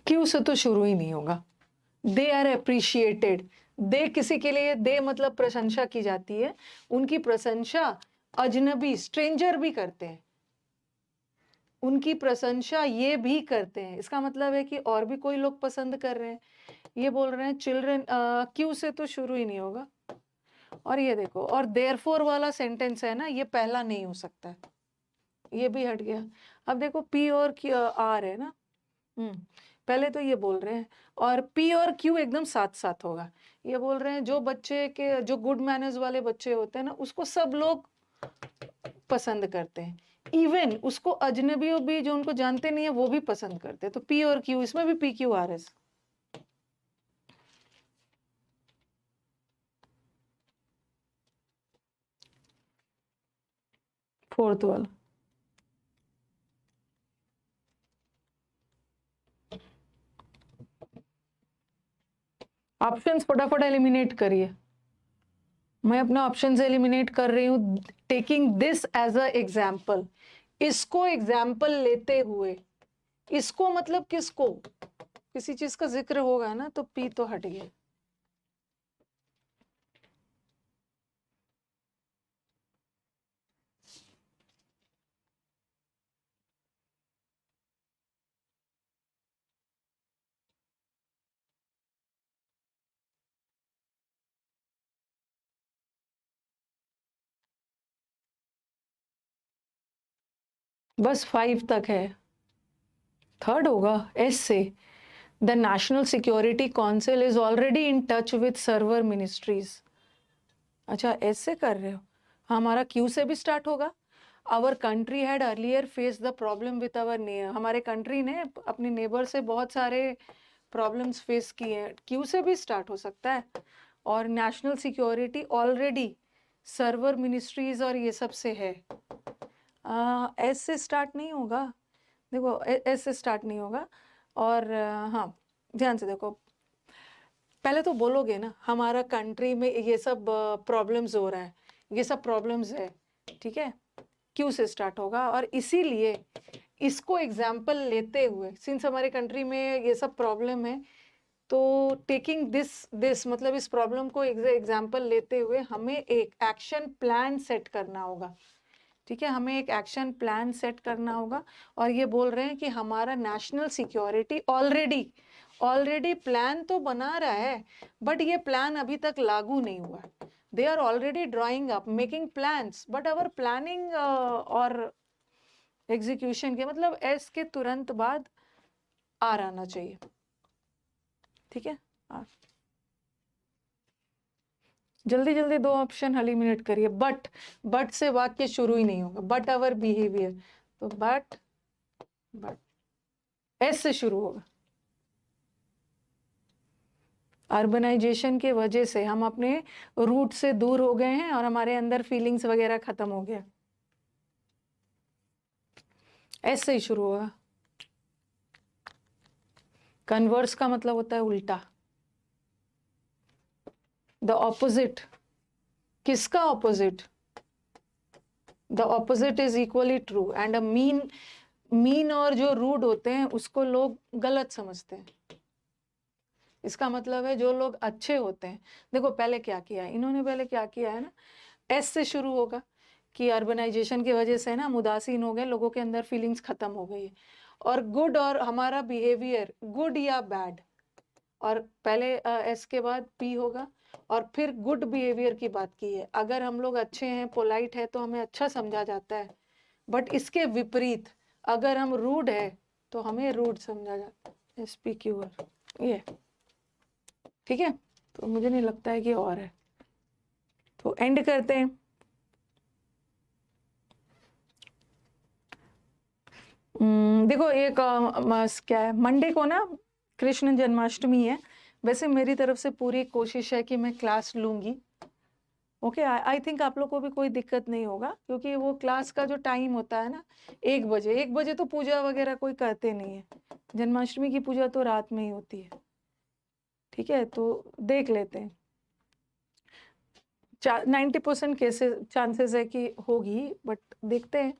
क्यू से तो शुरू ही नहीं होगा। They are appreciated. दे किसी के लिए, दे मतलब प्रशंसा की जाती है, उनकी प्रशंसा अजनबी स्ट्रेंजर भी करते हैं, उनकी प्रशंसा ये भी करते हैं। इसका मतलब है कि और भी कोई लोग पसंद कर रहे हैं। ये बोल रहे हैं चिल्ड्रन, क्यू से तो शुरू ही नहीं होगा। और ये देखो, और देयरफॉर वाला सेंटेंस है ना, ये पहला नहीं हो सकता है, ये भी हट गया। अब देखो पी और आर है ना, पहले तो ये बोल रहे हैं, और पी और क्यू एकदम साथ साथ होगा। ये बोल रहे हैं जो बच्चे के, जो गुड मैनर्स वाले बच्चे होते हैं ना, उसको सब लोग पसंद करते हैं। इवन उसको अजनबियों भी, जो उनको जानते नहीं है, वो भी पसंद करते हैं। तो पी और क्यू, इसमें भी P Q R S. Fourth वाला ऑप्शंस फटाफट एलिमिनेट करिए। मैं अपना ऑप्शन से एलिमिनेट कर रही हूँ, taking this as a example. इसको एग्जाम्पल लेते हुए, इसको मतलब किसको, किसी चीज का जिक्र होगा ना, तो पी तो हट गया। बस 5 तक है, थर्ड होगा एस से। The national security council is already in touch with server ministries. अच्छा, एस से कर रहे हो। हमारा क्यू से भी स्टार्ट होगा। Our country had earlier face the problem with our हमारे कंट्री ने अपने नेबर से बहुत सारे प्रॉब्लम्स फेस किए हैं, क्यू से भी स्टार्ट हो सकता है। और national security already server ministries और ये सब से है। एस से स्टार्ट नहीं होगा, देखो एस से स्टार्ट नहीं होगा। और हाँ, ध्यान से देखो, पहले तो बोलोगे ना हमारा कंट्री में ये सब प्रॉब्लम्स हो रहा है, ये सब प्रॉब्लम्स है, ठीक है, क्यू से स्टार्ट होगा। और इसीलिए इसको एग्जाम्पल लेते हुए, सिंस हमारे कंट्री में ये सब प्रॉब्लम है, तो टेकिंग दिस मतलब इस प्रॉब्लम को एग्जाम्पल लेते हुए हमें एक एक्शन प्लान सेट करना होगा। ठीक है, हमें एक एक्शन प्लान सेट करना होगा। और ये बोल रहे हैं कि हमारा नेशनल सिक्योरिटी ऑलरेडी प्लान तो बना रहा है, बट ये प्लान अभी तक लागू नहीं हुआ। They are already drawing up making plans, but our planning और एग्जीक्यूशन के, मतलब एस के तुरंत बाद आर आना चाहिए। ठीक है, आर। जल्दी जल्दी दो ऑप्शन एलिमिनेट करिए। बट से वाक्य शुरू ही नहीं होगा, बट अवर बिहेवियर, तो बट एस से शुरू होगा। अर्बनाइजेशन के वजह से हम अपने रूट से दूर हो गए हैं और हमारे अंदर फीलिंग्स वगैरह खत्म हो गया। एस से ही शुरू होगा। कन्वर्स का मतलब होता है उल्टा, द ऑपोजिट। किसका opposite? The opposite is equally true and a mean और जो रूड होते हैं उसको लोग गलत समझते हैं। इसका मतलब है जो लोग अच्छे होते हैं, देखो पहले क्या किया है इन्होंने, पहले क्या किया है ना, एस से शुरू होगा कि अर्बनाइजेशन की वजह से ना हम उदासीन हो गए, लोगों के अंदर फीलिंग्स खत्म हो गई है, और गुड और हमारा बिहेवियर गुड या बैड, और पहले एस के बाद पी होगा, और फिर गुड बिहेवियर की बात की है। अगर हम लोग अच्छे हैं, पोलाइट है, तो हमें अच्छा समझा जाता है, बट इसके विपरीत अगर हम रूड है तो हमें रूड समझा जाता है। एस पी क्यू आर, ये ठीक है। तो मुझे नहीं लगता है कि और है, तो एंड करते हैं। देखो एक क्या है, मंडे को ना कृष्ण जन्माष्टमी है, वैसे मेरी तरफ से पूरी कोशिश है कि मैं क्लास लूंगी। ओके, आई थिंक आप लोग को भी कोई दिक्कत नहीं होगा, क्योंकि वो क्लास का जो टाइम होता है ना 1 बजे, 1 बजे तो पूजा वगैरह कोई करते नहीं है, जन्माष्टमी की पूजा तो रात में ही होती है। ठीक है, तो देख लेते हैं, 90% केसेस चांसेस है कि होगी, बट देखते हैं।